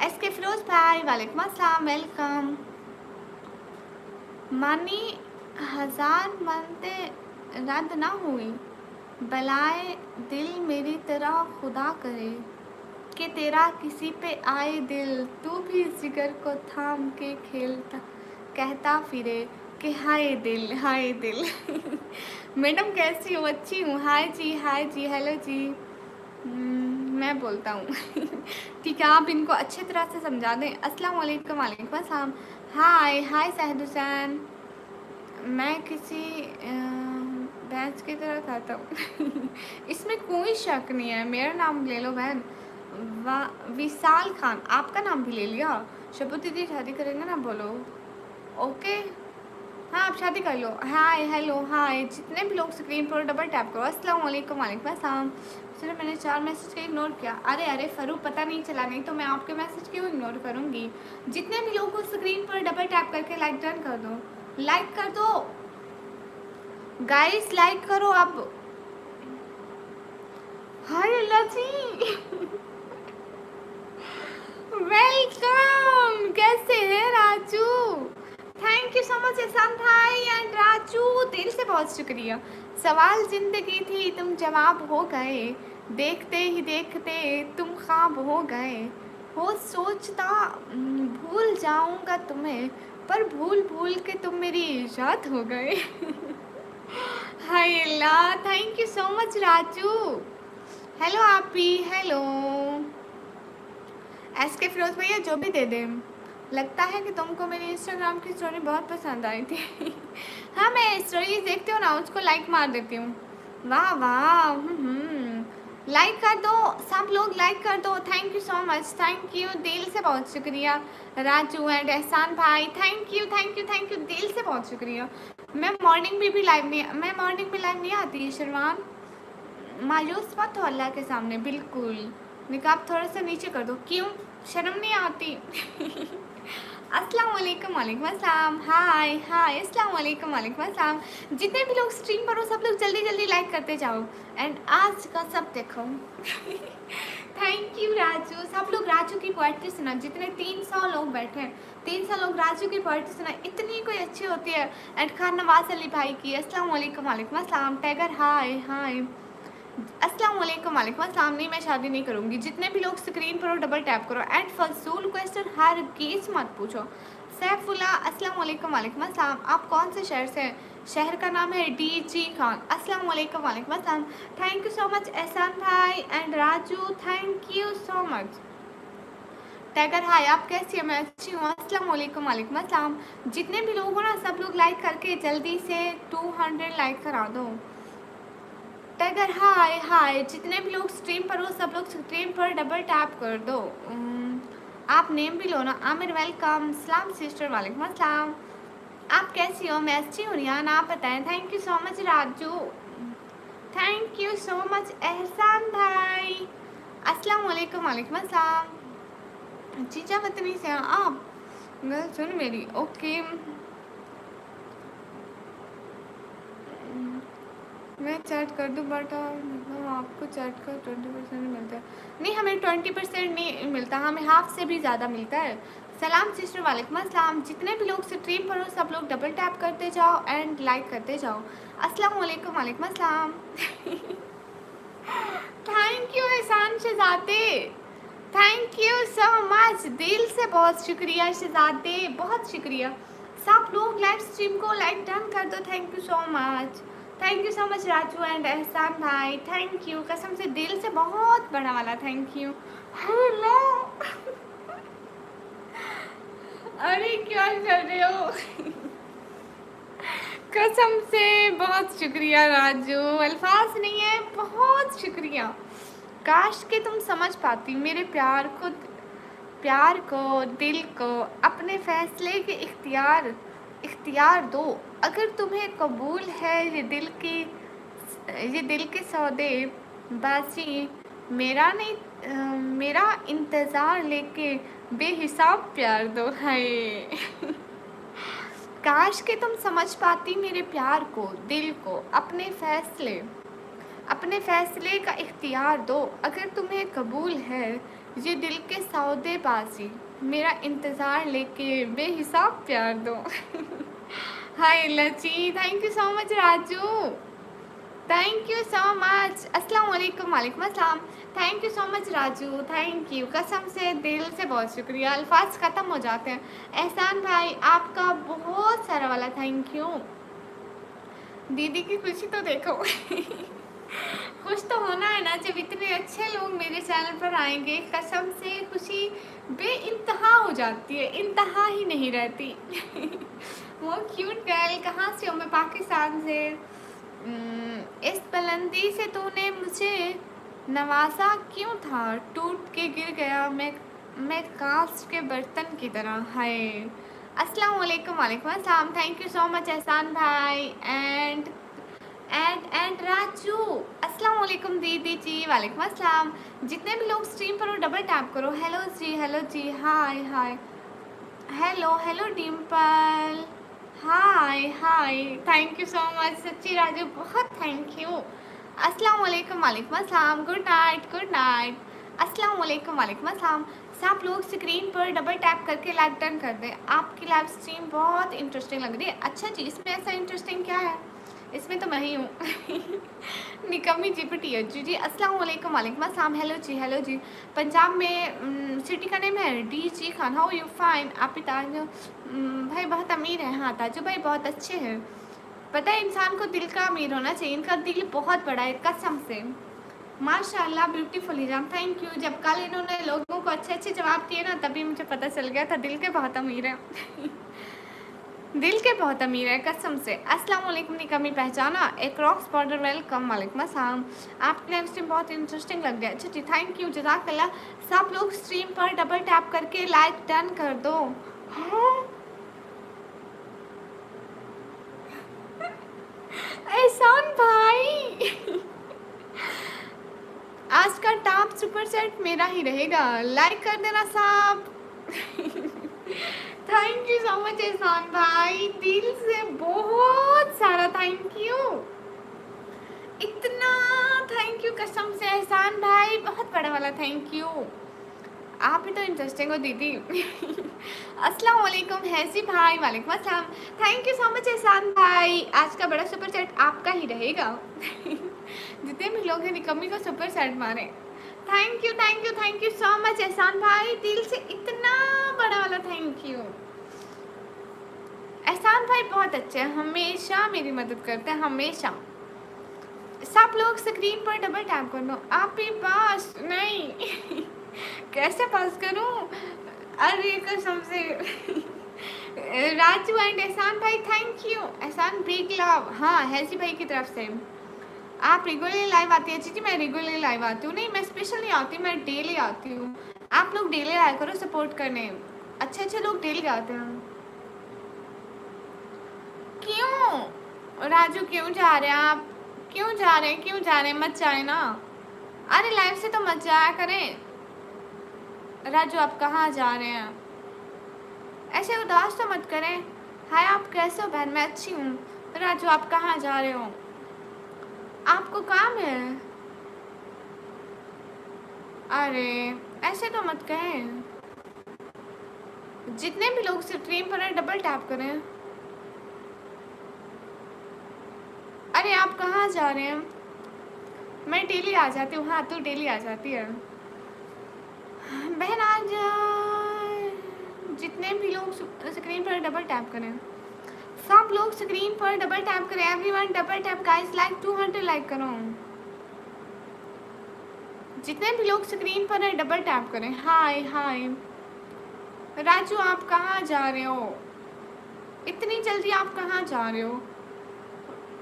एस के फिरोज भाई वालेकुम अस्सलाम, वेलकम। मानी 1000 मनते रद्द ना हुई, बलाए दिल मेरी तरह खुदा करे। कि तेरा किसी पे आए दिल, तू भी जिगर को थाम के खेलता, कहता फिरे कि हाय दिल हाय दिल। मैडम कैसी हो? अच्छी हूँ। हाय जी हेलो जी। मैं बोलता हूँ। ठीक है, आप इनको अच्छे तरह से समझा दें। अस्सलाम वालेकुम। वालेकुम अस्सलाम। हाय हाय सहद हुसैन। मैं किसी भैंस की तरह खाता हूँ। इसमें कोई शक नहीं है। मेरा नाम ले लो बहन। विशाल खान, आपका नाम भी ले लिया। शबू दीदी शादी करेंगे ना? बोलो ओके। हाँ, आप शादी कर लो। हाय हेलो हाय, जितने भी लोग स्क्रीन पर डबल टैप करो। अस्सलाम वालेकुम। वालेकुम अस्सलाम। चलो, मैंने 4 मैसेज का इग्नोर किया। अरे अरे फरू, पता नहीं चला, नहीं तो मैं आपके मैसेज क्यों इग्नोर करूँगी। जितने भी लोग को स्क्रीन पर डबल टैप करके लाइक डन कर दो। लाइक कर दो गाइस, लाइक करो अब। हाय अल्लाह जी। वेलकम। कैसे हैं Raju? Thank you so much Ehsan भाई एंड राजू, दिल से बहुत शुक्रिया। सवाल जिंदगी थी, तुम जवाब हो गए, देखते ही देखते तुम ख्वाब हो गए। हो सोचता भूल जाऊंगा तुम्हें, पर भूल भूल के तुम मेरी याद हो गए। Hi Allah, thank you so much Raju. Hello आप भी, हेलो। एस के फिरोज भैया, जो भी दे दें। लगता है कि तुमको मेरी इंस्टाग्राम की स्टोरी बहुत पसंद आई थी। हाँ, मैं स्टोरी देखती हूँ ना, उसको लाइक मार देती हूँ। वाह वाह। लाइक कर दो सब लोग, लाइक कर दो। Thank you so much, thank you दिल से बहुत शुक्रिया राजू एंड एहसान भाई। Thank you thank you thank you, दिल से बहुत शुक्रिया। मैं मॉर्निंग में भी लाइव नहीं आती शर्मान। मायूस मत हो अल्लाह के सामने, बिल्कुल। निकाब थोड़ा सा नीचे कर दो। क्यों शर्म नहीं आती? अस्सलाम वालेकुम। वालेकुम अस्सलाम। हाय हाय, अस्सलाम वालेकुम। वालेकुम अस्सलाम। जितने भी लोग स्ट्रीम पर हो, सब लोग जल्दी जल्दी लाइक करते जाओ एंड आज का सब देखो। Thank you Raju. सब लोग राजू की पोएट्री सुना। जितने 300 लोग बैठे हैं, 300 लोग राजू की पोएट्री सुना। इतनी कोई अच्छी होती है। एंड खान नवाज अली भाई की अस्सलाम वालेकुम। वालेकुम अस्सलाम। टाइगर हाय हाय, अस्सलाम वालेकुम। वालेकुम अस्सलाम। नहीं, मैं शादी नहीं करूँगी। जितने भी लोग स्क्रीन पर हो, डबल टैप करो एंड फजूल क्वेश्चन हर गेस मत पूछो। सैफुल्ला, अस्सलाम वालेकुम। वालेकुम अस्सलाम। आप कौन से शहर से हैं? शहर का नाम है डीजी खान। अस्सलाम वालेकुम। वालेकुम अस्सलाम। Thank you so much Ehsan भाई and Raju, thank you so much. Tiger hi, आप कैसी हैं? मैं अच्छी हूँ। अस्सलाम वालेकुम। वालेकुम अस्सलाम। जितने भी लोग हो ना, सब लोग लाइक करके जल्दी से 200 लाइक करा दो। टाइगर हाय हाय, जितने भी लोग स्ट्रीम पर हो, सब लोग स्ट्रीम पर डबल टैप कर दो। आप नेम भी लो ना। आमिर वेलकम। सलाम सिस्टर। वालेकुम अस्सलाम। आप कैसी हो? मैं अच्छी हूँ रियान, आप बताएं। Thank you so much Raju, thank you so much Ehsan भाई। अस्सलाम वालेकुम। वालेकुम अस्सलाम। जीजा वतनी से हैं आप? गल सुन मेरी, ओके। मैं चैट कर दूँ बट आपको चैट का 20% मिलता है। नहीं, हमें 20% नहीं मिलता, हमें हाफ से भी ज़्यादा मिलता है। सलाम सिस्टर। वालेकुम अस्सलाम। जितने भी लोग स्ट्रीम पर हो, सब लोग डबल टैप करते जाओ एंड लाइक करते जाओ। अस्सलाम वालेकुम। वालेकुम अस्सलाम। थैंक यू एहसान शहजादे, थैंक यू सो मच, दिल से बहुत शुक्रिया शहजादे, बहुत शुक्रिया। सब लोग लाइव स्ट्रीम को लाइक डन कर दो। Thank you so much, thank you so much Raju and एहसान भाई, थैंक यू कसम से दिल से बहुत बड़ा वाला थैंक यू। हेलो। अरे क्या कर रहे हो? कसम से बहुत शुक्रिया राजू, अल्फाज नहीं है, बहुत शुक्रिया। काश कि तुम समझ पाती मेरे प्यार को दिल को, अपने फैसले के इख्तियार दो। अगर तुम्हें कबूल है ये दिल के सौदे बाजी, मेरा इंतज़ार लेके बेहिसाब प्यार दो है। काश कि तुम समझ पाती मेरे प्यार को दिल को, अपने फैसले का इख्तियार दो। अगर तुम्हें कबूल है ये दिल के सौदेबाजी, मेरा इंतज़ार लेके बेहिसाब प्यार दो। Hi Lachhi, thank you so much Raju, thank you so much. अस्सलाम वालेकुम। वालेकुम अस्सलाम। Thank you so much Raju, thank you, कसम से दिल से बहुत शुक्रिया, अल्फाज ख़त्म हो जाते हैं। एहसान भाई आपका बहुत सारा वाला थैंक यू। दीदी की खुशी तो देखो खुश तो होना है ना, जब इतने अच्छे लोग मेरे चैनल पर आएंगे, कसम से खुशी बेइंतहा हो जाती है, इंतहा ही नहीं रहती वो क्यूट गर्ल कहाँ से हो? मैं पाकिस्तान से। इस बुलंदी से तूने मुझे नवाजा क्यों था, टूट के गिर गया मैं कांच के बर्तन की तरह है। अस्सलाम वालेकुम। वालेकुम अस्सलाम। Thank you so much Ehsan भाई एंड राजू। अस्सलाम वालेकुम दीदी जी। वालेकुम अस्सलाम। जितने भी लोग स्ट्रीम पर हो डबल टैप करो। हेलो जी, hi hi, hello hello Dimple, hi hi, thank you so much सच्ची राजू, बहुत थैंक यू। अस्सलाम वालेकुम। वालेकुम अस्सलाम। Good night. अस्सलाम वालेकुम। वालेकुम अस्सलाम। सब लोग स्क्रीन पर डबल टैप करके लाइक डन कर दें। आपकी लाइव स्ट्रीम बहुत इंटरेस्टिंग लग रही है। अच्छा जी, इसमें ऐसा इंटरेस्टिंग क्या है? इसमें तो मैं ही हूँ निकम्मी जीपीटी है जी। अस्सलाम वालेकुम। वालेकुम अस्सलाम। हेलो जी। पंजाब में सिटी का नेम है D G Khan. How you fine? आप ही ताजो भाई बहुत अमीर है। हाँ ताजो भाई बहुत अच्छे हैं। पता है इंसान को दिल का अमीर होना चाहिए, इनका दिल बहुत बड़ा है कसम से। माशाल्लाह ब्यूटीफुल हिजाब, थैंक यू। जब कल इन्होंने लोगों को अच्छे अच्छे जवाब दिए ना, तभी मुझे पता चल गया था दिल के बहुत अमीर है दिल के बहुत अमीर है कसम से। अस्सलाम वालेकुम निकम्मी पहचाना, एक रॉक्स बॉर्डर वेलकम। वालेकुम अस्सलाम। आपकी लाइव स्ट्रीम बहुत इंटरेस्टिंग लग गया। अच्छा जी, थैंक यू, जज़ाकल्लाह। सब लोग स्ट्रीम पर डबल टैप करके लाइक डन कर दो। हाँ एहसान भाई आज का टॉप सुपर सेट मेरा ही रहेगा, लाइक कर देना सब thank you so much Ehsan भाई, दिल से बहुत सारा थैंक यू, इतना थैंक यू कसम से एहसान भाई, बहुत बड़ा वाला थैंक यू। आप ही तो इंटरेस्टिंग हो दीदी अस्सलाम वालेकुम हैसी भाई। वालेकुम अस्सलाम। Thank you so much Ehsan भाई, आज का बड़ा सुपर सेट आपका ही रहेगा जितने भी लोग हैं निकम्मी को सुपर सेट मारे। Thank you so much Ehsan भाई, दिल से इतना बड़ा वाला थैंक यू। एहसान भाई बहुत अच्छे हैं, हमेशा मेरी मदद करते हैं, हमेशा। सब लोग स्क्रीन पर डबल टैप कर लो। आप ही पास नहीं कैसे पास करूं? अरे कसम से राजू एंड एहसान भाई थैंक यू। एहसान बिग लव। हाँ हैसी भाई की तरफ से। आप रेगुलरली लाइव आती है? जी मैं रेगुलरली लाइव आती हूँ। नहीं मैं स्पेशल नहीं आती, मैं डेली आती हूँ। आप लोग डेली आया करो सपोर्ट करने, अच्छे लोग डेली आते हैं। क्यों राजू क्यों जा रहे हैं आप? क्यों जा रहे हैं? मत जाए ना। अरे लाइव से तो मत जाया करें। राजू आप कहाँ जा रहे हैं? ऐसे उदास तो मत करें। हाय आप कैसे हो बहन? मैं अच्छी हूँ। राजू आप कहाँ जा रहे हो? आपको काम है? अरे ऐसे तो मत कहें। जितने भी लोग स्ट्रीम पर हैं डबल टैप करें। अरे आप कहाँ जा रहे हैं? मैं डेली आ जाती हूँ। हाँ तू डेली आ जाती है बहन। आज जितने भी लोग स्क्रीन पर डबल टैप करें, सब लोग स्क्रीन पर डबल टैप करें। Everyone double tap guys, like 200 like करो। जितने भी लोग स्क्रीन पर हैं डबल टैप करें। हाय राजू आप कहाँ जा रहे हो? इतनी जल्दी आप कहाँ जा रहे हो?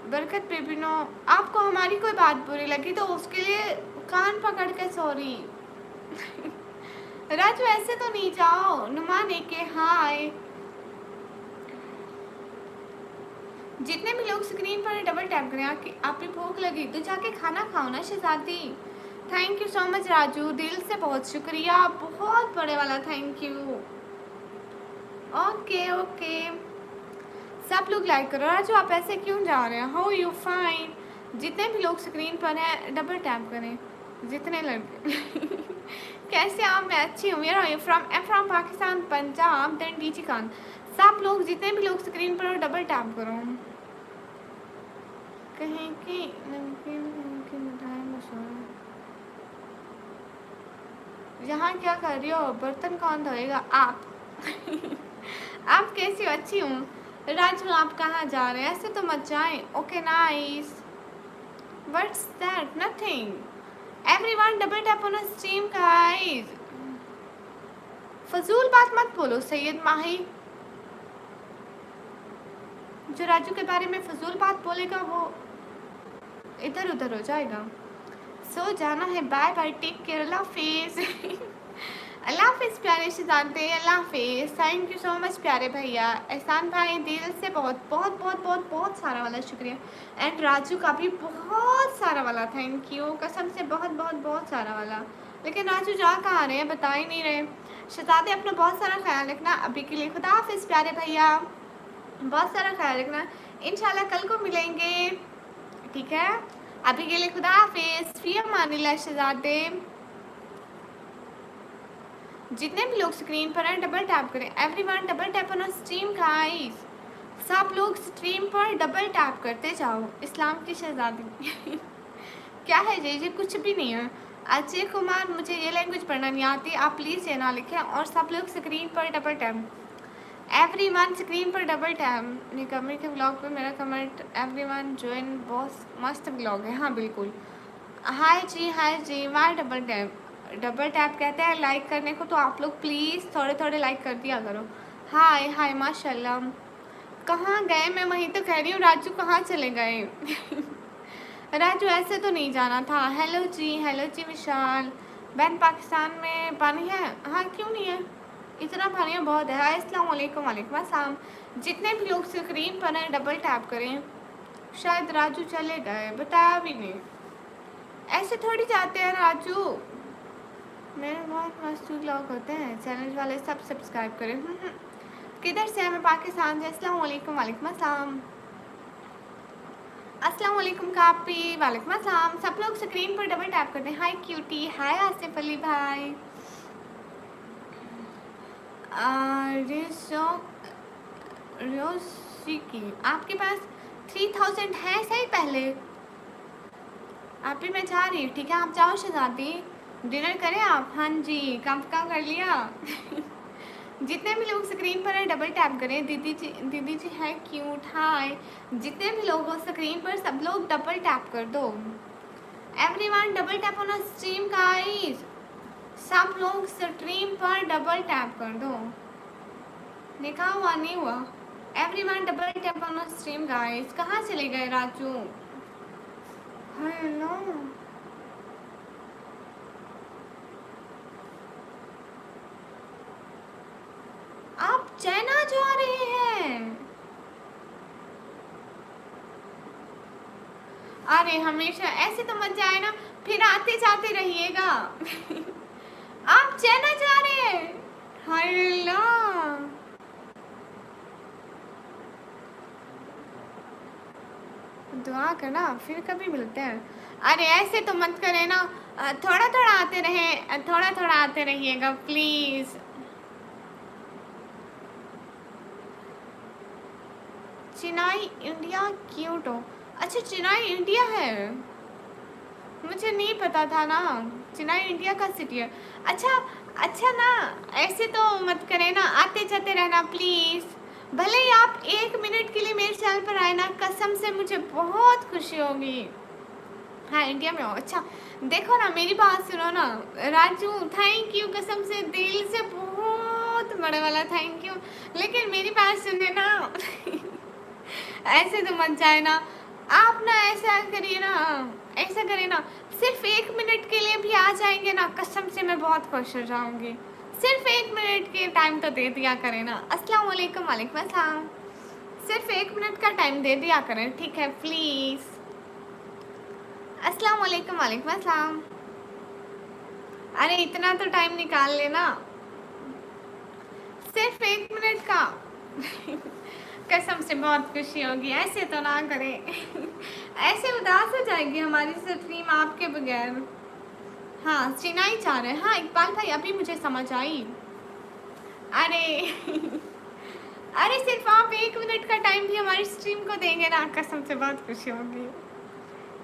बरकत बेबिनो, आपको हमारी कोई बात बुरी लगी तो उसके लिए कान पकड़ के सॉरी राजू ऐसे तो नहीं जाओ। नुमान के हाय। जितने भी लोग स्क्रीन पर डबल टैप करें, आपकी भूख लगी तो जाके खाना खाओ ना शहजादी। Thank you so much Raju, दिल से बहुत शुक्रिया, बहुत बड़े वाला थैंक यू। ओके सब लोग लाइक करो। राजू आप ऐसे क्यों जा रहे हैं? How you fine? जितने भी लोग स्क्रीन पर हैं डबल टैप करें। जितने लड़के कैसे आप? मैं अच्छी हूँ। I from Pakistan Punjab then DG Khan. सब लोग जितने भी लोग स्क्रीन पर हो डबल टैप करो। कहीं की नमकीन की मिठाई मशहूर। यहाँ क्या कर रही हो? बर्तन कौन धोएगा? आप। आप कैसी हो? अच्छी हूँ। राजू आप कहाँ जा रहे हैं? ऐसे तो मत जाएं। Okay nice. What's that? Nothing. Everyone double tap on stream guys. फजूल बात मत बोलो सैयद माही। जो राजू के बारे में फजूल बात बोलेगा वो इधर उधर हो जाएगा। सो जाना है। बाय बाय, टेक केयर, अल्लाह हाफिज। अल्लाह हाफिज प्यारे शहजादे, अल्लाह हाफिज। थैंक यू सो मच प्यारे भैया। एहसान भाई दिल से बहुत बहुत बहुत बहुत बहुत सारा वाला शुक्रिया। एंड राजू का भी बहुत सारा वाला थैंक यू, कसम से बहुत बहुत बहुत सारा वाला। लेकिन राजू जा कहाँ रहे हैं बता ही नहीं रहे। शहजादे अपना बहुत सारा ख्याल रखना। अभी के लिए खुदा हाफिज प्यारे भैया, बहुत सारा ख्याल रखना। इंशाल्लाह कल को मिलेंगे, ठीक है? अभी के लिए खुदा हाफिज, फी अमानिल्लाह शहजादे। जितने भी लोग स्क्रीन पर हैं डबल टैप करें। Everyone double tap on stream guys. सब लोग स्ट्रीम पर डबल टैप करते जाओ। इस्लाम की शहजादी। क्या है ये कुछ भी नहीं है। अजय कुमार मुझे ये लैंग्वेज पढ़ना नहीं आती, आप प्लीज़ ये ना लिखें। और सब लोग स्क्रीन पर डबल टैप। एवरीवन स्क्रीन पर डबल टैप। निकम्मी के ब्लॉग पे मेरा कमेंट एवरीवन ज्वाइन, बहुत मस्त ब्लॉग है। हाँ बिल्कुल। हाय जी why double tap. Double tap कहते हैं लाइक करने को, तो आप लोग प्लीज़ थोड़े थोड़े लाइक कर दिया करो। हाय हाय माशाल्लाह। कहाँ गए? मैं वहीं तो कह रही हूँ। राजू कहाँ चले गए? राजू ऐसे तो नहीं जाना था। हेलो जी विशाल। बहन पाकिस्तान में पानी है? हाँ क्यों नहीं है, इतना पानी है, बहुत है। अस्सलाम वालेकुम। वालेकुम अस्सलाम। जितने भी लोग स्क्रीन पर हैं डबल टैप करें। शायद राजू चले गए, बताया भी नहीं। ऐसे थोड़ी जाते हैं राजू। मेरे बहुत मस्त व्लॉग होते हैं, चैनल वाले सब सब्सक्राइब करें। किधर से है? मैं पाकिस्तान से। अस्सलाम वालेकुम। वालेकुम अस्सलाम। अस्सलाम वालेकुम कापी। वालेकुम अस्सलाम। सब लोग स्क्रीन पर डबल टैप करते हैं। हाय क्यूटी, हाय आसिफ अली भाई। की आपके पास 3000 है सही पहले? आप भी मैं जा रही हूँ, ठीक है? आप जाओ शहजादी, डिनर करें आप। हाँ जी, काम कर लिया। जितने भी लोग स्क्रीन पर हैं डबल टैप करें। दीदी जी है क्यूट। हाय। जितने भी लोग हो स्क्रीन पर सब लोग डबल टैप कर दो। Everyone double tap on stream guys. सब लोग स्ट्रीम पर डबल टैप कर दो। देखा हुआ नहीं हुआ? Everyone double tap on stream guys. कहाँ चले गए राजू? हेलो, आप चाइना जा रहे हैं? अरे हमेशा ऐसे तो मत जाए ना, फिर आते जाते रहिएगा। आप चाइना जा रहे हैं? हेलो, दुआ करना फिर कभी मिलते हैं। अरे ऐसे तो मत करें ना, थोड़ा थोड़ा आते रहे, थोड़ा थोड़ा आते रहिएगा प्लीज़। चेन्नई इंडिया क्यूट हो? अच्छा चेन्नई इंडिया है, मुझे नहीं पता था ना। चेन्नई इंडिया का सिटी है। अच्छा अच्छा ना, ऐसे तो मत करें ना, आते जाते रहना प्लीज़। भले ही आप 1 मिनट के लिए मेरे चैनल पर आए ना, कसम से मुझे बहुत खुशी होगी। हाँ इंडिया में हो? अच्छा देखो ना, मेरी बात सुनो ना राजू। थैंक यू, कसम से दिल से बहुत बड़े वाला थैंक यू। लेकिन मेरी बात सुने ना। ऐसे तो मत जाए ना आप ना, ऐसा करिए ना, ऐसा करिए ना, सिर्फ 1 मिनट के लिए भी आ जाएंगे ना, कसम से मैं बहुत खुश हो जाऊंगी। सिर्फ 1 मिनट के टाइम तो दे दिया करें ना। अस्सलाम वालेकुम। वालेकुम अस्सलाम। सिर्फ 1 मिनट का टाइम दे दिया करें, ठीक है प्लीज़। अस्सलाम वालेकुम। वालेकुम अस्सलाम। अरे इतना तो टाइम निकाल लेना, सिर्फ 1 मिनट का। कसम से बहुत खुशी होगी, ऐसे तो ना करें। ऐसे उदास हो जाएगी हमारी स्ट्रीम आपके बगैर। हाँ चेन्नई जा रहे हैं। हाँ इकबाल भाई अभी मुझे समझ आई। अरे अरे सिर्फ आप 1 मिनट का टाइम भी हमारी स्ट्रीम को देंगे ना, कसम से बहुत खुशी होगी।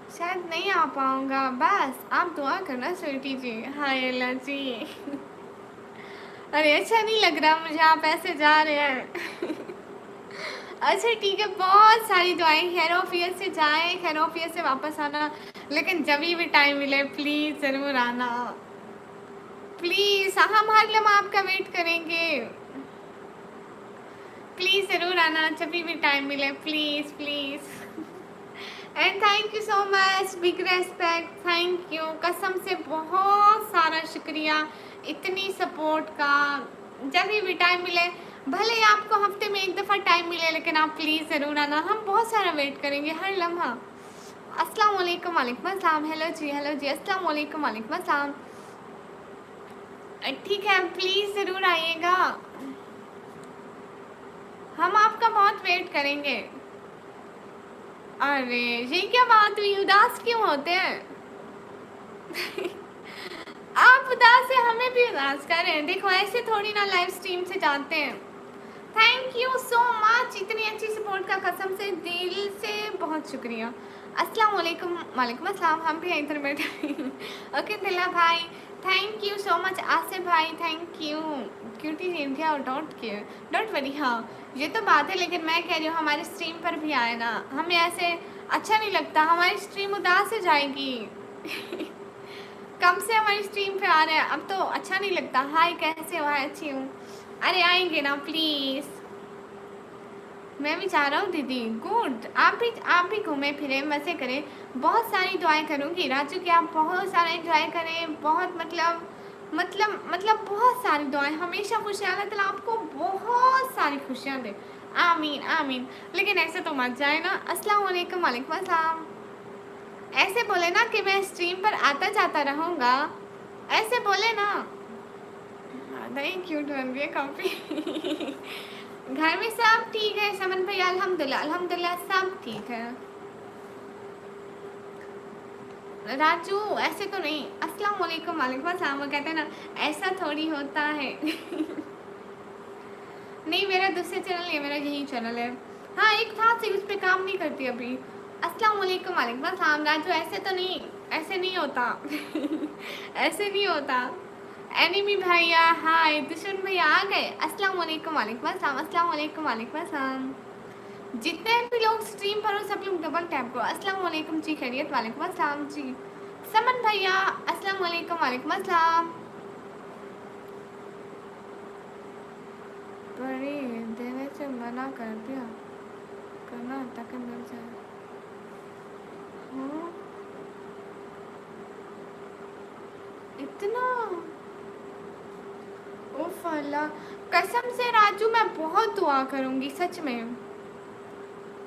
शायद नहीं आ पाऊँगा, बस आप दुआ करना स्वीटी जी। हाय अल्लाह जी। अरे अच्छा नहीं लग रहा मुझे आप ऐसे जा रहे हैं। अच्छा ठीक है, बहुत सारी दुआएं, खैरोफियत से जाएं, खैरोफियत से वापस आना, लेकिन जब भी टाइम मिले प्लीज़ ज़रूर आना, प्लीज़। हम हर लम्हा आपका वेट करेंगे, प्लीज़ ज़रूर आना जब भी टाइम मिले, please please. And thank you so much, big respect, thank you, कसम से बहुत सारा शुक्रिया इतनी सपोर्ट का। जब भी टाइम मिले, भले ही आपको हफ्ते में एक दफ़ा टाइम मिले, लेकिन आप प्लीज़ ज़रूर आना, हम बहुत सारा वेट करेंगे हर लम्हा। अस्सलाम वालेकुम, वालेकुम अस्सलाम, हेलो जी, अस्सलाम वालेकुम, वालेकुम अस्सलाम। ठीक है, प्लीज़ ज़रूर आइएगा, हम आपका बहुत वेट करेंगे। अरे ये क्या बात हुई, उदास क्यों होते हैं? आप उदास है, हमें भी उदास कर रहे हैं। देखो ऐसे थोड़ी ना लाइव स्ट्रीम से जाते हैं। थैंक यू सो मच इतनी अच्छी सपोर्ट का, कसम से दिल से बहुत शुक्रिया। अस्सलाम वालेकुम, वालेकुम अस्सलाम, हम भी इधर बैठे। ओके दिला भाई, thank you so much. Asif भाई थैंक यू। क्यूटी इंडिया और डोंट वरी। हाँ ये तो बात है, लेकिन मैं कह रही हूँ हमारे स्ट्रीम पर भी आए ना, हमें ऐसे अच्छा नहीं लगता, हमारी स्ट्रीम उदास हो जाएगी। कम से हमारी स्ट्रीम पे आ रहे हैं, अब तो अच्छा नहीं लगता। हाय कैसे हो? हाय अच्छी हूँ। अरे आएंगे ना प्लीज़, मैं भी चाह रहा हूँ दीदी। गुड, आप भी घूमें फिरें, मज़े करें, बहुत सारी दुआएं करूँगी राजू कि आप बहुत सारा एंजॉय करें, बहुत मतलब बहुत सारी दुआएं, हमेशा खुशियाँ, अल्लाह ताला आपको बहुत सारी खुशियाँ दे, आमीन आमीन। लेकिन ऐसे तो मत जाए ना। अस्सलाम वालेकुम, वालेकुम अस्सलाम। ऐसे बोले ना कि मैं स्ट्रीम पर आता जाता रहूँगा, ऐसे बोले ना। नहीं क्यूट बन रही है काफ़ी। घर में सब ठीक है समन भैया, अल्हम्दुलिल्लाह अल्हम्दुलिल्लाह सब ठीक है। राजू ऐसे तो नहीं। अस्सलाम वालेकुम, वालेकुम अस्सलाम। वो कहते हैं ना ऐसा थोड़ी होता है। नहीं मेरा दूसरे चैनल नहीं है, मेरा यही चैनल है। हाँ एक था सी, उस पर काम नहीं करती अभी। अस्सलाम वालेकुम, वालेकुम अस्सलाम। राजू ऐसे तो नहीं, ऐसे नहीं होता। ऐसे नहीं होता। एनिमी भैया हाय, दुश्मन भैया आ गए। अस्सलाम वालेकुम, वालेकुम अस्सलाम, अस्सलाम वालेकुम, वालेकुम अस्सलाम। जितने भी लोग स्ट्रीम पर हो सब लोग डबल टैप करो। अस्सलाम वालेकुम जी, खैरियत? वालेकुम अस्सलाम जी। समन भैया अस्सलाम वालेकुम, वालेकुम अस्सलाम। बड़ी देने से मना कर दिया, करना ताकि मिल जाए। हाँ इतना उफ अल्लाह, कसम से राजू मैं बहुत दुआ करूँगी, सच में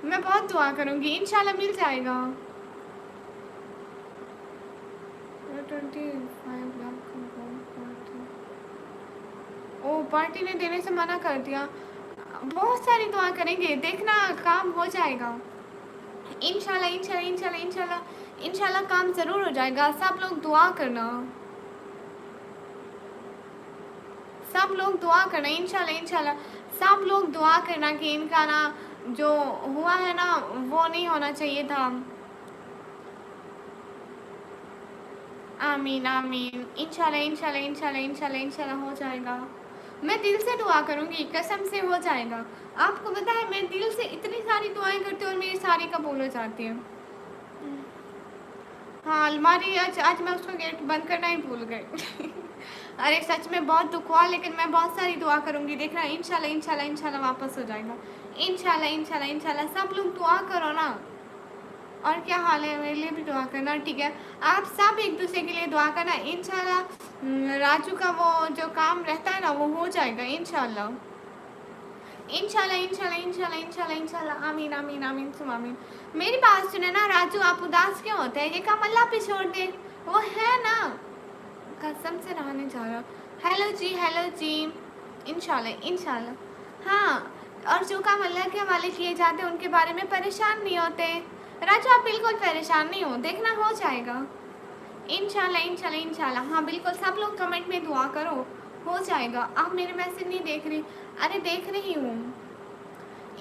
मैं बहुत दुआ करूँगी, इंशाल्लाह मिल जाएगा। 25 लाख ओ पार्टी ने देने से मना कर दिया। बहुत सारी दुआ करेंगे, देखना काम हो जाएगा इंशाल्लाह इंशाल्लाह इंशाल्लाह इंशाल्लाह इंशाल्लाह, काम ज़रूर हो जाएगा। सब लोग दुआ करना, सब लोग दुआ करना इंशाल्लाह इंशाल्लाह, सब लोग दुआ करना कि इनका ना जो हुआ है ना वो नहीं होना चाहिए था। आमीन आमीन, इंशाल्लाह इंशाल्लाह इंशाल्लाह इंशाल्लाह इंशाल्लाह हो जाएगा। मैं दिल से दुआ करूँगी, कसम से हो जाएगा। आपको पता है मैं दिल से इतनी सारी दुआएं करती हूँ और मेरी सारी कबूल हो जाती हैं। हाँ अलमारी आज मैं उसको गेट बंद करना ही भूल गई। अरे सच में बहुत दुख हुआ, लेकिन मैं बहुत सारी दुआ करूँगी, देखना इंशाल्लाह इंशाल्लाह इंशाल्लाह वापस हो जाएगा। इंशाल्लाह इंशाल्लाह इंशाल्लाह, सब लोग दुआ करो ना। और क्या हाल है, मेरे लिए भी दुआ करना, ठीक है? आप सब एक दूसरे के लिए दुआ करना इंशाल्लाह। राजू का वो जो काम रहता है ना वो हो जाएगा इंशाल्लाह इंशाल्लाह इंशाल्लाह इंशाल्लाह इंशाल्लाह इंशाल्लाह, आमीन आमीन आमीन सुम आमीन। मेरी बात सुने ना राजू, आप उदास क्यों होते हैं? ये काम अल्लाह पे छोड़ दे, वो है ना, कसम से रहने जा रहा। हेलो जी, इंशाल्लाह इंशाल्लाह। हाँ और जो काम अल्लाह के हवाले किए जाते हैं उनके बारे में परेशान नहीं होते। राजू आप बिल्कुल परेशान नहीं हो, देखना हो जाएगा इंशाल्लाह इंशाल्लाह इंशाल्लाह। हाँ बिल्कुल, सब लोग कमेंट में दुआ करो, हो जाएगा। आप मेरे मैसेज नहीं देख रही? अरे देख रही हूँ,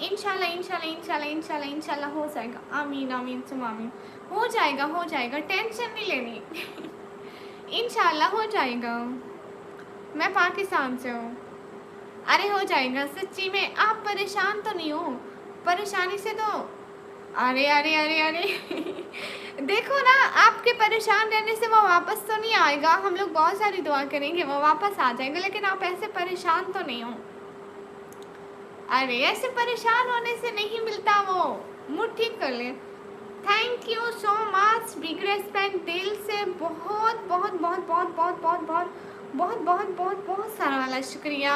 इंशाल्लाह इंशाल्लाह इंशाल्लाह इंशाल्लाह इंशाल्लाह हो जाएगा। आमीन आमीन सुम आमीन। हो जाएगा हो जाएगा, टेंशन नहीं लेनी। इंशाल्लाह हो जाएगा। मैं पाकिस्तान से हूँ। अरे हो जाएगा सच्ची में, आप परेशान तो नहीं हो? परेशानी से तो अरे अरे अरे अरे देखो ना, आपके परेशान रहने से वो वापस तो नहीं आएगा। हम लोग बहुत सारी दुआ करेंगे वो वापस आ जाएगा, लेकिन आप ऐसे परेशान तो नहीं हो। अरे ऐसे परेशान होने से नहीं मिलता वो, मूड ठीक कर ले। Thank you so much, big respect, दिल से बहुत बहुत बहुत बहुत बहुत बहुत बहुत बहुत बहुत बहुत बहुत सारा वाला शुक्रिया।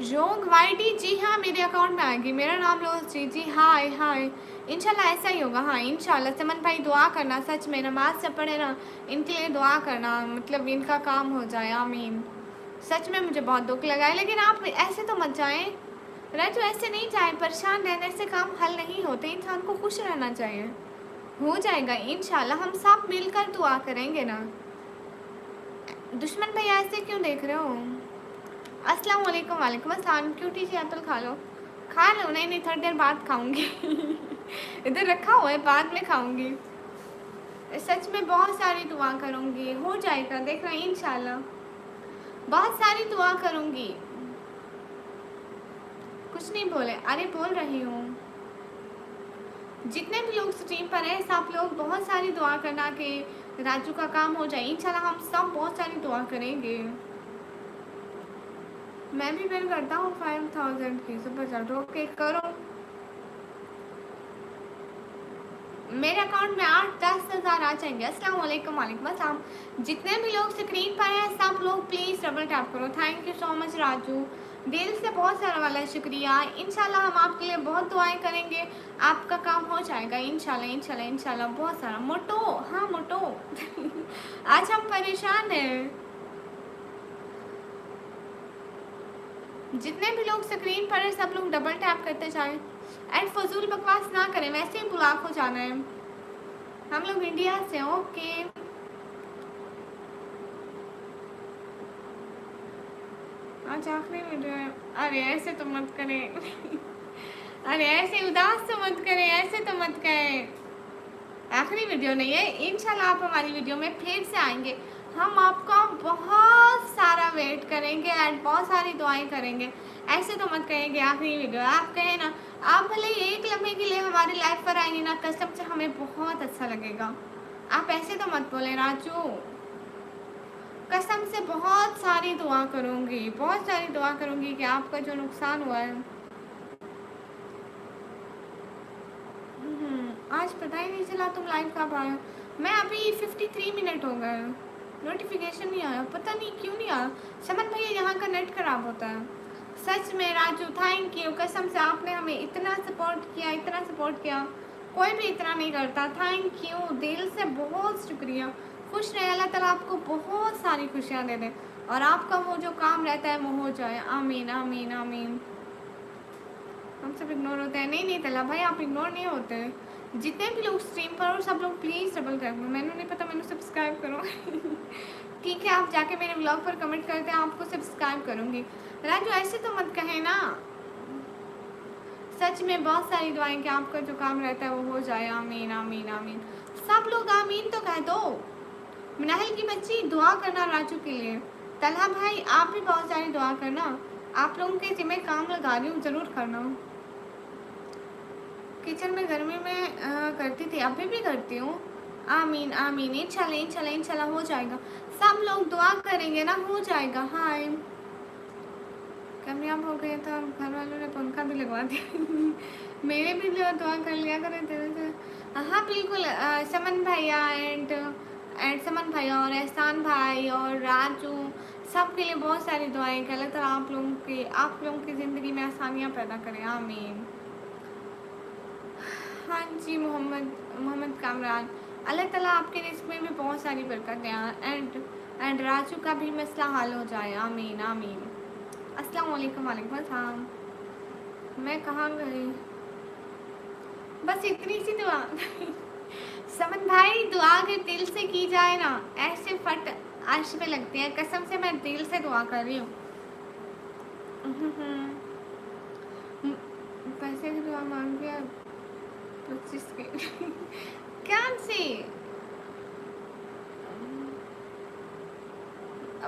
जोग वाईडी, जी हाँ मेरे अकाउंट में आएगी। मेरा नाम लो जी हाय हाय। इंशाल्लाह ऐसा ही होगा। हाँ इंशाल्लाह। चमन भाई दुआ करना, सच में नमाज से पढ़े ना, इनके लिए दुआ करना, मतलब इनका काम हो जाए। आमीन। सच में मुझे बहुत दुख लगा है, लेकिन आप ऐसे तो मत जाएं राजू, ऐसे नहीं जाए। परेशान रहने से काम हल नहीं होते, इंसान को खुश रहना चाहिए। हो जाएगा इंशाल्लाह, हम सब मिलकर दुआ करेंगे ना। दुश्मन भैया ऐसे क्यों देख रहे हो? अस्सलाम वालेकुम। वालेकुम अस्सलाम। क्यूटी जी अतुल खा लो, खा लो। नहीं नहीं थोड़ी देर बाद खाऊंगी। इधर रखा हुआ है, बाद में खाऊंगी। सच में बहुत सारी दुआ करूंगी, हो जाएगा देखना इंशाल्लाह। बहुत सारी दुआ करूंगी। कुछ नहीं बोले, अरे बोल रही हूँ। जितने भी लोग स्ट्रीम पर हैं सब लोग बहुत सारी दुआ करना कि राजू का काम हो जाए इंशाल्लाह। हम सब बहुत सारी दुआ करेंगे। मैं भी बिल करता हूँ 5000 की सुपर चैट। ओके करो। मेरे अकाउंट में 8-10 हज़ार आ जाएंगे। अस्सलाम वालेकुम। वालेकुम अस्सलाम। जितने भी लोग स्क्रीन पर हैं सब लोग प्लीज़ डबल टैप करो। Thank you so much Raju, दिल से बहुत सारा वाला शुक्रिया। इंशाल्लाह हम आपके लिए बहुत दुआएं करेंगे, आपका काम हो जाएगा इंशाल्लाह इंशाल्लाह इंशाल्लाह। बहुत सारा मोटो, हाँ मोटो। आज हम परेशान हैं। जितने भी लोग स्क्रीन पर हैं सब लोग डबल टैप करते जाएं एंड फजूल बकवास ना करें, वैसे ही ब्लॉक हो जाना है। हम लोग इंडिया से। ओके आज आखिरी वीडियो है। अरे ऐसे तो मत करें। अरे ऐसे उदास तो मत करें, ऐसे तो मत करें। आखिरी वीडियो नहीं है, इंशाल्लाह आप हमारी वीडियो में फिर से आएंगे। हम आपका बहुत सारा वेट करेंगे एंड बहुत सारी दुआएं करेंगे। ऐसे तो मत कहेंगे आखिरी वीडियो। आप कहें ना, आप भले एक लम्हे के लिए हमारी लाइफ पर आएंगे ना, कसम से हमें बहुत अच्छा लगेगा। आप ऐसे तो मत बोले राजू, कसम से बहुत सारी दुआ करूँगी, बहुत सारी दुआ करूँगी कि आपका जो नुकसान हुआ है। आज पता ही नहीं चला तुम लाइव कब आए। मैं अभी 53 मिनट हो गए, नोटिफिकेशन नहीं आया, पता नहीं क्यों नहीं आया। समन भैया यहाँ का नेट खराब होता है। सच में राजू थैंक यू, कसम से आपने हमें इतना सपोर्ट किया, इतना सपोर्ट किया, कोई भी इतना नहीं करता। थैंक यू, दिल से बहुत शुक्रिया। खुश रहे, अल्लाह ताला आपको बहुत सारी खुशियाँ दे दे और आपका वो जो काम रहता है वो हो जाए। आमीन आमीन आमीन। हम सब इग्नोर होते हैं। नहीं नहीं तला भाई आप इग्नोर नहीं होते। जितने भी लोग स्ट्रीम पर और सब लोग प्लीज़ डबल कर दो। मैंने नहीं पता, मैंने सब्सक्राइब करो। ठीक है आप जाके मेरे ब्लॉग पर कमेंट करते हैं, आपको सब्सक्राइब करूँगी। राजू ऐसे तो मत कहे ना, सच में बहुत सारी दुआएं कि आपका जो काम रहता है वो हो जाए। आमीन आमीन आमीन। सब लोग आमीन तो कह दो। मिनाहल की बच्ची दुआ करना राजू के लिए। तलहा भाई आप भी बहुत सारी दुआ करना, आप लोगों के जिम्मे काम लगा रही हूँ, ज़रूर करना। किचन में गर्मी में करती थी, अभी भी करती हूँ। आमीन आमीन। इंशाल्लाह इंशाल्लाह इंशाल्लाह हो जाएगा। सब लोग दुआ करेंगे ना, हो जाएगा। हाय कामयाब हो गए तो घर वालों ने पंखा भी लगवा दिया। मेरे भी दुआ कर लिया करें तेरे से। हाँ बिल्कुल। समन भैया एंड समन भैया और एहसान भाई और राजू सब के लिए बहुत सारी दुआएं कि अल्लाह ताला आप लोगों की ज़िंदगी में आसानियाँ पैदा करें। आमीन। हाँ जी मोहम्मद कामरान, अल्लाह ताला आपके रिस्क में भी बहुत सारी बरकत दें एंड राजू का भी मसला हल हो जाए। आमीन आमीन। अस्सलाम वालेकुम। वालेकुम अस्सलाम। मैं कहाँ गई? बस इतनी सी दुआ। समन भाई दुआ अगर दिल से की जाए ना, ऐसे फट अर्श पे लगती है। कसम से मैं दिल से दुआ कर रही हूँ। पैसे की दुआ मांग के 25 के क्या से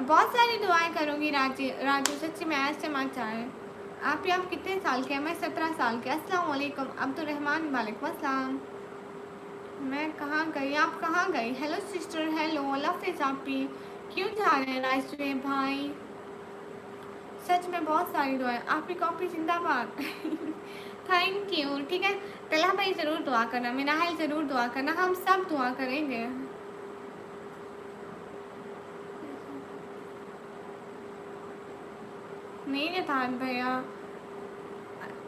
बहुत सारी दुआएं करूँगी राजू सच्ची में ऐसे मत चाहे। आप कितने साल के हैं? मैं 17 साल के। अस्सलाम वालेकुम अब्दुल रहमान। वालेकुम अस्सलाम। मैं कहाँ गई? आप कहाँ गई? हेलो सिस्टर, हेलो अल्लाह हाफिज़। आप भी क्यों जा रहे हैं राजू भाई? सच में बहुत सारी दुआएं। आपकी कॉपी जिंदाबाद थैंक यू। ठीक है, तला भाई ज़रूर दुआ करना, मिनाहल ज़रूर दुआ करना, हम सब दुआ करेंगे। नहीं नितान भैया,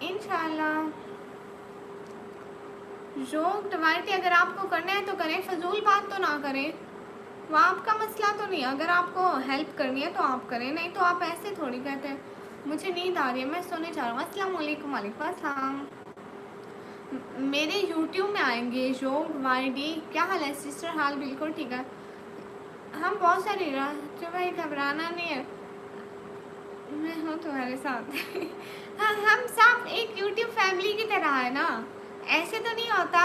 इंशाल्लाह योग दवाई अगर आपको करना है तो करें, फजूल बात तो ना करें। वो आपका मसला तो नहीं। अगर आपको हेल्प करनी है तो आप करें, नहीं तो आप ऐसे थोड़ी कहते हैं मुझे नींद आ रही है मैं सोने जा रहा हूँ। अस्सलाम वालेकुम। वालेकुम अस्सलाम। मेरे यूट्यूब में आएंगे योग वाईडी। क्या हाल है सिस्टर? हाल बिल्कुल ठीक है। हम बहुत सारी जो भाई घबराना नहीं है, मैं हूँ तुम्हारे साथ हाँ, हम सब एक यूट्यूब फैमिली की तरह है ना, ऐसे तो नहीं होता।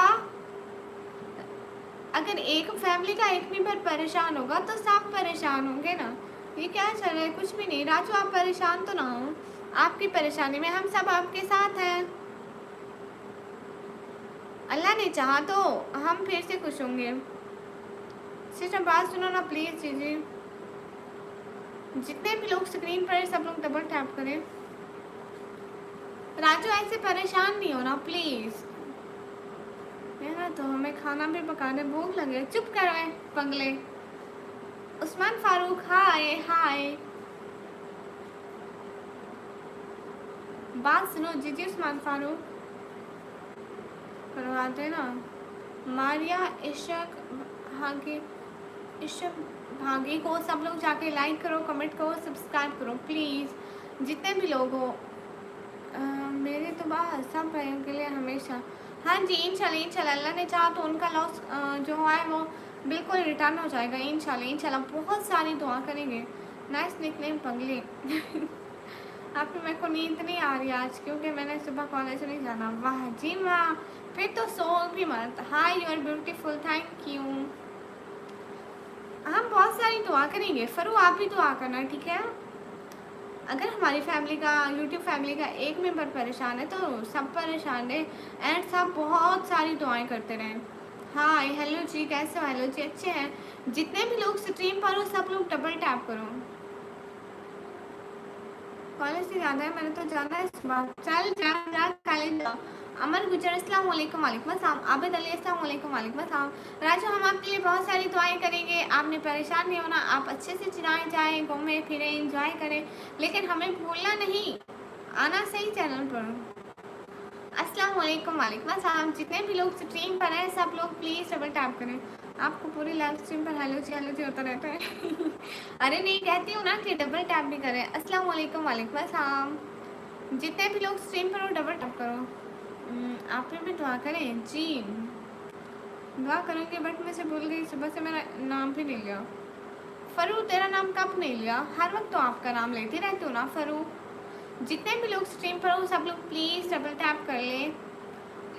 अगर एक फैमिली का एक मेंबर परेशान होगा तो सब परेशान होंगे ना। ये क्या चल रहा है? कुछ भी नहीं राजू, आप परेशान तो ना हो। आपकी परेशानी में हम सब आपके साथ हैं। अल्लाह ने चाहा तो हम फिर से खुश होंगे। सिस्टर बात सुनो ना प्लीज़। जी जी, जितने भी लोग स्क्रीन पर सब लोग डबल टैप करें। राजू ऐसे परेशान नहीं होना प्लीज़, है ना? तो हमें खाना भी पकाने भूख लगे। चुप करो है पंगले। उस्मान फारूक हाय हाय। बात सुनो जी जी उस्मान फारूक करवाते ना। मारिया इशक भागी, इशक भागी को सब लोग जाके लाइक करो, कमेंट करो, सब्सक्राइब करो प्लीज़, जितने भी लोग हो। मेरे तो बस सब भाइयों के लिए हमेशा। हाँ जी इंशाल्लाह इंशाल्लाह, अल्लाह ने चाहा तो उनका लॉस जो है वो बिल्कुल रिटर्न हो जाएगा इंशाल्लाह इंशाल्लाह। बहुत सारी दुआ करेंगे। नाइस निकनेम पंगले आपकी मेरे को नींद नहीं आ रही आज क्योंकि मैंने सुबह कॉलेज नहीं जाना। वाह जी वाह, फिर तो सो भी मत। Hi you are beautiful, thank you. हम बहुत सारी दुआ करेंगे। फरू आप भी दुआ करना ठीक है। अगर हमारी फैमिली का, यूट्यूब फैमिली का एक मेंबर परेशान है तो सब परेशान है, एंड सब बहुत सारी दुआएं करते रहें। हाय हेलो जी, कैसे हो? हेलो जी, अच्छे हैं। जितने भी लोग स्ट्रीम पर हो सब लोग डबल टैप करो। कॉलेज से ज़्यादा है, मैंने तो जाना है सुबह। चल जा जा कॉलेज जाओ। अमर गुजर अस्सलाम वालेकुम। वालेकुम अस्सलाम। आबिद अली अस्सलाम वालेकुम। वालेकुम अस्सलाम। राजू हम आपके लिए बहुत सारी दुआएं करेंगे, आपने परेशान नहीं होना। आप अच्छे से चिराएं जाएं, घूमें फिरें, इंजॉय करें, लेकिन हमें भूलना नहीं, आना सही चैनल पर। अस्सलाम वालेकुम। वालेकुम अस्सलाम। जितने भी लोग स्ट्रीम पर हैं सब लोग प्लीज़ डबल टैप करें। आपको पूरी लाइव स्ट्रीम पर हेलो जी होता रहता है अरे नहीं, कहती हूँ ना कि डबल टैप भी करें। अस्सलाम वालेकुम। वालेकुम अस्सलाम। जितने भी लोग स्ट्रीम पर हो डबल टैप करो। आप भी दुआ करें जी। दुआ करेंगे बट मैं से भूल गई, सुबह से मेरा नाम भी नहीं लिया। फरू तेरा नाम कब नहीं लिया? हर वक्त तो आपका नाम लेती रहती हूँ ना फरू। जितने भी लोग स्ट्रीम पर हो सब लोग प्लीज़ डबल टैप कर लें।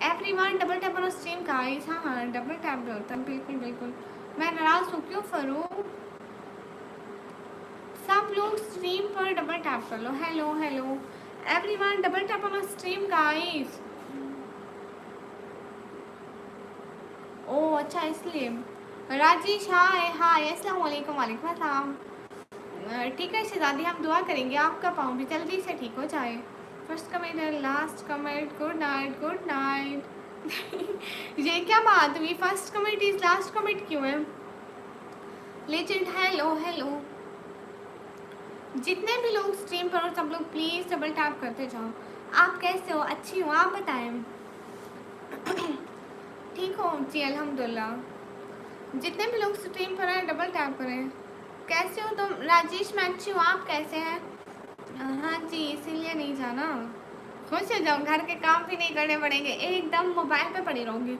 Everyone double tap on stream guys. हाँ हाँ डबल टैप भी होता है, बिल्कुल बिल्कुल। मैं नाराज़ हूँ क्यों फरू? सब लोग स्ट्रीम पर डबल टैप कर लो। Hello hello everyone, double tap on stream guys. Oh अच्छा इसलिए। राजेश हाय हाय अस्सलाम वालेकुम। वालेकुम अस्सलाम। ठीक है शहजादी, हम दुआ करेंगे आपका पाँव भी जल्दी से ठीक हो जाए। फर्स्ट कमेंट है, last comment, good night good night ये क्या बात हुई? First comment is last comment क्यों है? Legend hello hello. जितने भी लोग स्ट्रीम पर हो सब लोग प्लीज़ डबल टैप करते जाओ। आप कैसे हो? अच्छी हो, आप बताएं। ठीक हो जी अल्हम्दुलिल्लाह। जितने भी लोग स्ट्रीम पर हैं डबल टैप करें। कैसे हो तुम? राजेश मैं अच्छी हूँ, आप कैसे हैं? हाँ जी इसीलिए नहीं जाना। खुश हो जाओ, घर के काम भी नहीं करने पड़ेंगे, एकदम मोबाइल पे पड़ी रहूँगी।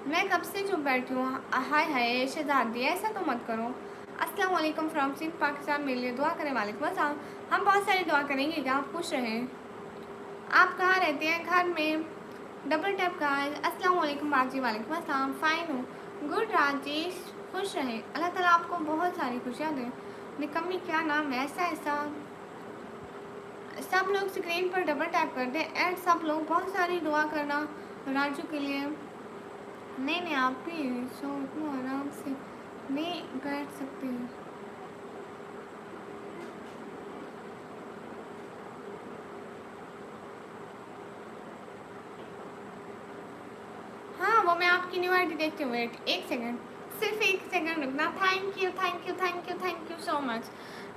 मैं कब से चुप बैठी हूँ। हाय हाय शहजादी ऐसा तो मत करो। अस्सलाम वालेकुम फ्रॉम पाकिस्तान, मेरे लिए दुआ करें। वालेकुम अस्सलाम। हम बहुत सारी दुआ करेंगे कि आप खुश रहें। आप कहाँ रहते हैं? घर में। Double tap guys. अस्सलाम वालेकुम बाजी। वालेकुम अस्सलाम। फाइन हूँ। गुड राजेश। खुश रहे, अल्लाह ताला आपको बहुत सारी खुशियाँ दें। निकम्मी क्या नाम है? ऐसा ऐसा सब लोग स्क्रीन पर डबल टैप कर दें एंड सब लोग बहुत सारी दुआ करना राजू के लिए। नहीं नहीं, आप भी सो इतना आराम से नहीं बैठ सकते हैं। हाँ, वो मैं आपकी न्यू आईडी देखती हूँ। वेट एक सेकंड, सिर्फ एक सेकंड रुकना। Thank you thank you thank you thank you so much.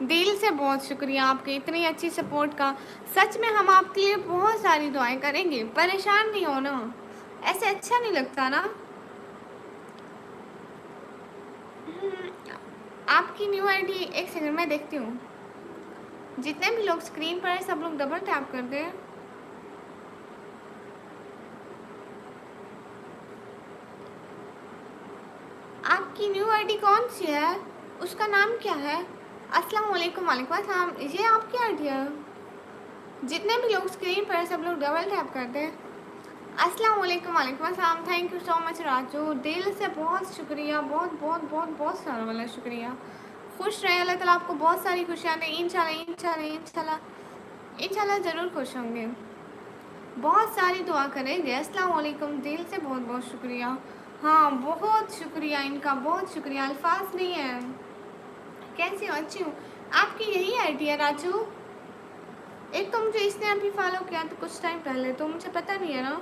दिल से बहुत शुक्रिया आपके इतनी अच्छी सपोर्ट का। सच में हम आपके लिए बहुत सारी दुआएं करेंगे, परेशान नहीं हो ना, ऐसे अच्छा नहीं लगता ना। आपकी न्यू आईडी एक सेकंड मैं देखती हूँ। जितने भी लोग स्क्रीन पर हैं सब लोग डबल टैप कर दें। आपकी न्यू आईडी कौन सी है? उसका नाम क्या है? अस्सलाम वालेकुम। वालेकुम अस्सलाम। ये आपकी आईडी है? जितने भी लोग स्क्रीन पर हैं सब लोग डबल टैप कर दें। अस्सलाम वालेकुम। वालेकुम अस्सलाम। Thank you so much Raju, दिल से बहुत शुक्रिया, बहुत बहुत बहुत बहुत सारा वाला शुक्रिया। खुश रहे, अल्लाह ताला आपको बहुत सारी खुशियाँ दें। इंशाल्लाह इंशाल्लाह इंशाल्लाह इंशाल्लाह ज़रूर खुश होंगे। बहुत सारी दुआ करेंगे। अस्सलाम वालेकुम, दिल से बहुत बहुत शुक्रिया। हाँ बहुत शुक्रिया इनका, बहुत शुक्रिया, अल्फाज नहीं है। कैसी हो? अच्छी हूँ। आपकी यही आईडी है राजू? एक तो मुझे इसने अभी फॉलो किया तो कुछ टाइम पहले, तो मुझे पता नहीं है ना,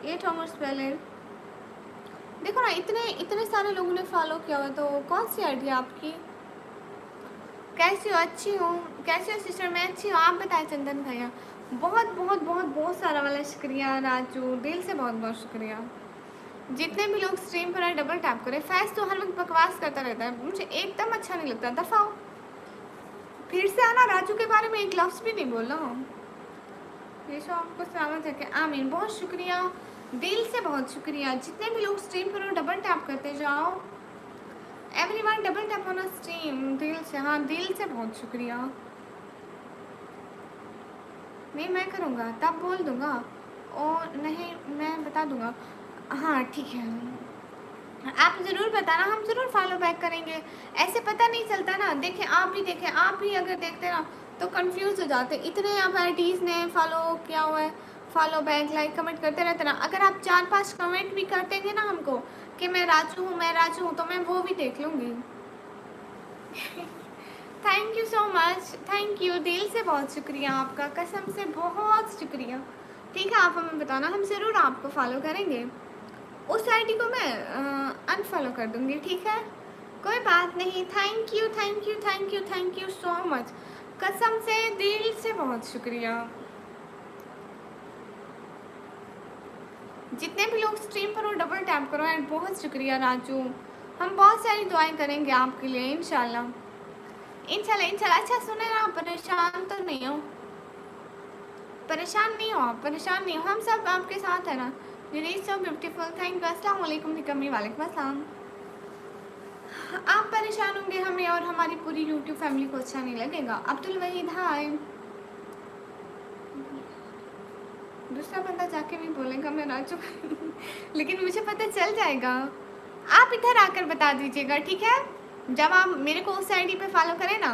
8 आवर्स पहले। देखो ना, इतने इतने सारे लोगों ने फॉलो किया हुआ, तो कौन सी आईडी है आपकी? कैसी हो? अच्छी हूँ। कैसी हो सिस्टर? मैं अच्छी हूँ, आप बताएं चंदन भैया। बहुत बहुत बहुत बहुत सारा वाला शुक्रिया राजू, दिल से बहुत बहुत शुक्रिया। जितने भी लोग स्ट्रीम पर आए डबल टैप करें। फैज़ तो हर वक्त बकवास करता रहता है, मुझे एकदम अच्छा नहीं लगता। दफ़ा फिर से आना, राजू के बारे में एक लफ्ज़ भी नहीं बोला। ये शो आपको सलामत है कि आमीन। बहुत शुक्रिया, दिल से बहुत शुक्रिया। जितने भी लोग स्ट्रीम पर डबल टैप करते जाओ। Everyone double tap on stream, दिल से। हाँ दिल से बहुत शुक्रिया। नहीं मैं करूँगा तब बोल दूँगा, और नहीं मैं बता दूँगा। हाँ ठीक है, आप ज़रूर बताना, हम ज़रूर फॉलो बैक करेंगे। ऐसे पता नहीं चलता ना। देखें आप भी, देखें आप भी अगर देखते ना तो कंफ्यूज हो जाते। इतने आप आईडीज़ ने फॉलो किया हुआ है, फॉलो बैक लाइक कमेंट करते रहते ना। अगर आप 4-5 कमेंट भी कर देंगे ना हमको कि मैं राजू हूँ, मैं राजू हूँ, तो मैं वो भी देख लूँगी। Thank you so much, thank you, दिल से बहुत शुक्रिया आपका, कसम से बहुत शुक्रिया। ठीक है, आप हमें बताना, हम ज़रूर आपको फॉलो करेंगे। उस आईडी को मैं अनफॉलो कर दूँगी, ठीक है, कोई बात नहीं। Thank you thank you thank you thank you so much, कसम से दिल से बहुत शुक्रिया। जितने भी लोग स्ट्रीम पर हो डबल टैप करो एंड बहुत शुक्रिया राजू। हम बहुत सारी दुआएं करेंगे आपके लिए इंशाल्लाह इंशाल्लाह इंशाल्लाह। अच्छा सुने ना, परेशान तो नहीं हो? परेशान नहीं हो आप, परेशान नहीं हो, हम सब आपके साथ है ना। You so beautiful, thank you. अस्सलाम वालेकुम निकम्मी। वालेकुम अस्सलाम। आप परेशान होंगे, हमें और हमारी पूरी यूट्यूब फैमिली को अच्छा नहीं लगेगा। अब्दुल वहीद हाय। दूसरा बंदा जाके भी बोलेगा मैं राजू लेकिन मुझे पता चल जाएगा। आप इधर आकर बता दीजिएगा, ठीक है, जब आप मेरे को उस आईडी पे फॉलो करें ना,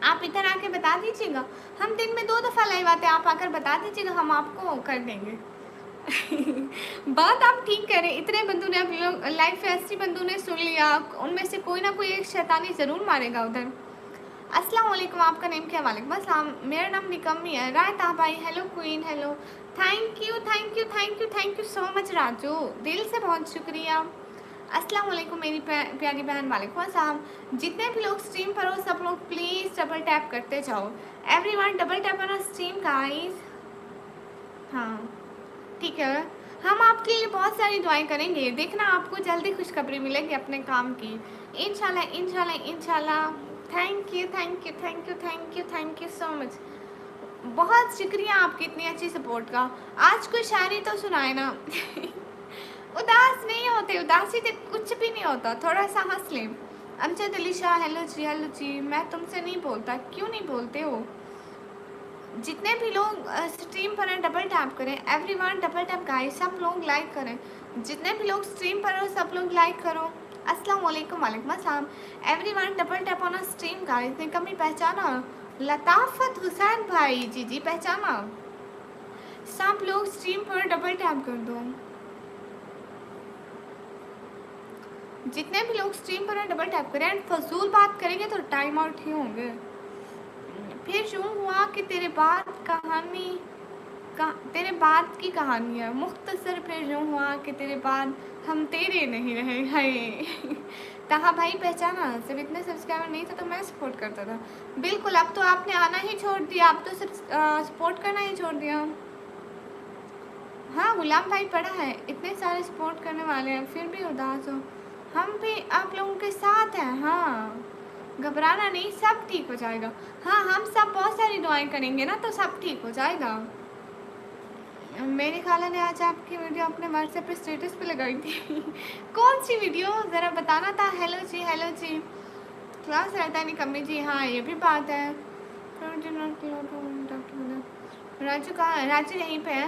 आप इधर आके बता दीजिएगा। हम दिन में 2 दफ़ा लाइव आते हैं, आप आकर बता दीजिएगा, हम आपको कर देंगे बात आप ठीक करें। इतने बंदों ने, अभी लोग लाइव पे 80 बंदों ने सुन लिया, उनमें से कोई ना कोई एक शैतानी ज़रूर मारेगा उधर। अस्सलाम वालेकुम, आपका नेम क्या? वालेकुम अस्सलाम, मेरा नाम निकम्मी है। रायता भाई hello, queen hello, thank you thank you thank you thank you so much Raju, दिल से बहुत शुक्रिया। अस्सलाम वालेकुम मेरी प्यारी बहन। वालेकुम अस्सलाम। जितने भी लोग स्ट्रीम पर हो सब लोग प्लीज़ डबल टैप करते जाओ। Everyone double tap on stream guys. हाँ ठीक है, हम आपके लिए बहुत सारी दुआएं करेंगे। देखना आपको जल्दी खुशखबरी मिलेगी अपने काम की, इंशाल्लाह इंशाल्लाह इंशाल्लाह। Thank you thank you thank you thank you thank you so much. बहुत शुक्रिया आपकी इतनी अच्छी सपोर्ट का। आज कोई शायरी तो सुनाए ना उदास नहीं होते, उदासी से कुछ भी नहीं होता, थोड़ा सा हंस लें। अमजद अली शाह हेलो जी, हेलो जी। मैं तुमसे नहीं बोलता, क्यों नहीं बोलते हो? जितने भी लोग स्ट्रीम पर हैं डबल टैप करें, एवरीवन डबल टैप गाइस, सब लोग लाइक करें। जितने भी लोग स्ट्रीम पर हो सब लोग लाइक करो। अस्सलाम वालेकुम, वालेकुम अस्सलाम। Everyone double tap on a stream guys. ने कमी पहचाना? लताफत हुसैन भाई, जी जी पहचाना। सब लोग स्ट्रीम पर डबल टैप कर दो। जितने भी लोग स्ट्रीम पर हैं डबल टैप करें। एंड फजूल बात करेंगे तो टाइम आउट ही होंगे। फिर यूँ हुआ कि तेरे बाद की कहानी है मुख्तसर। फिर यूँ हुआ कि तेरे बाद हम तेरे नहीं रहे। हाय तहा भाई पहचाना? सिर्फ इतने सब्सक्राइबर नहीं था तो मैं सपोर्ट करता था। बिल्कुल, अब तो आपने आना ही छोड़ दिया, अब तो सिर्फ सपोर्ट करना ही छोड़ दिया। हाँ गुलाम भाई पढ़ा है, इतने सारे सपोर्ट करने वाले हैं फिर भी उदास हो। हम भी आप लोगों के साथ हैं। हाँ घबराना नहीं, सब ठीक हो जाएगा। हाँ हम सब बहुत सारी दुआएं करेंगे ना तो सब ठीक हो जाएगा। मेरी खाला ने आज आपकी वीडियो अपने व्हाट्सएप पे स्टेटस पे लगाई थी कौन सी वीडियो ज़रा बताना था। हेलो जी, हेलो जी। क्लास रहता नहीं कमी जी, हाँ ये भी बात है। राजू का राजू यहीं पे है।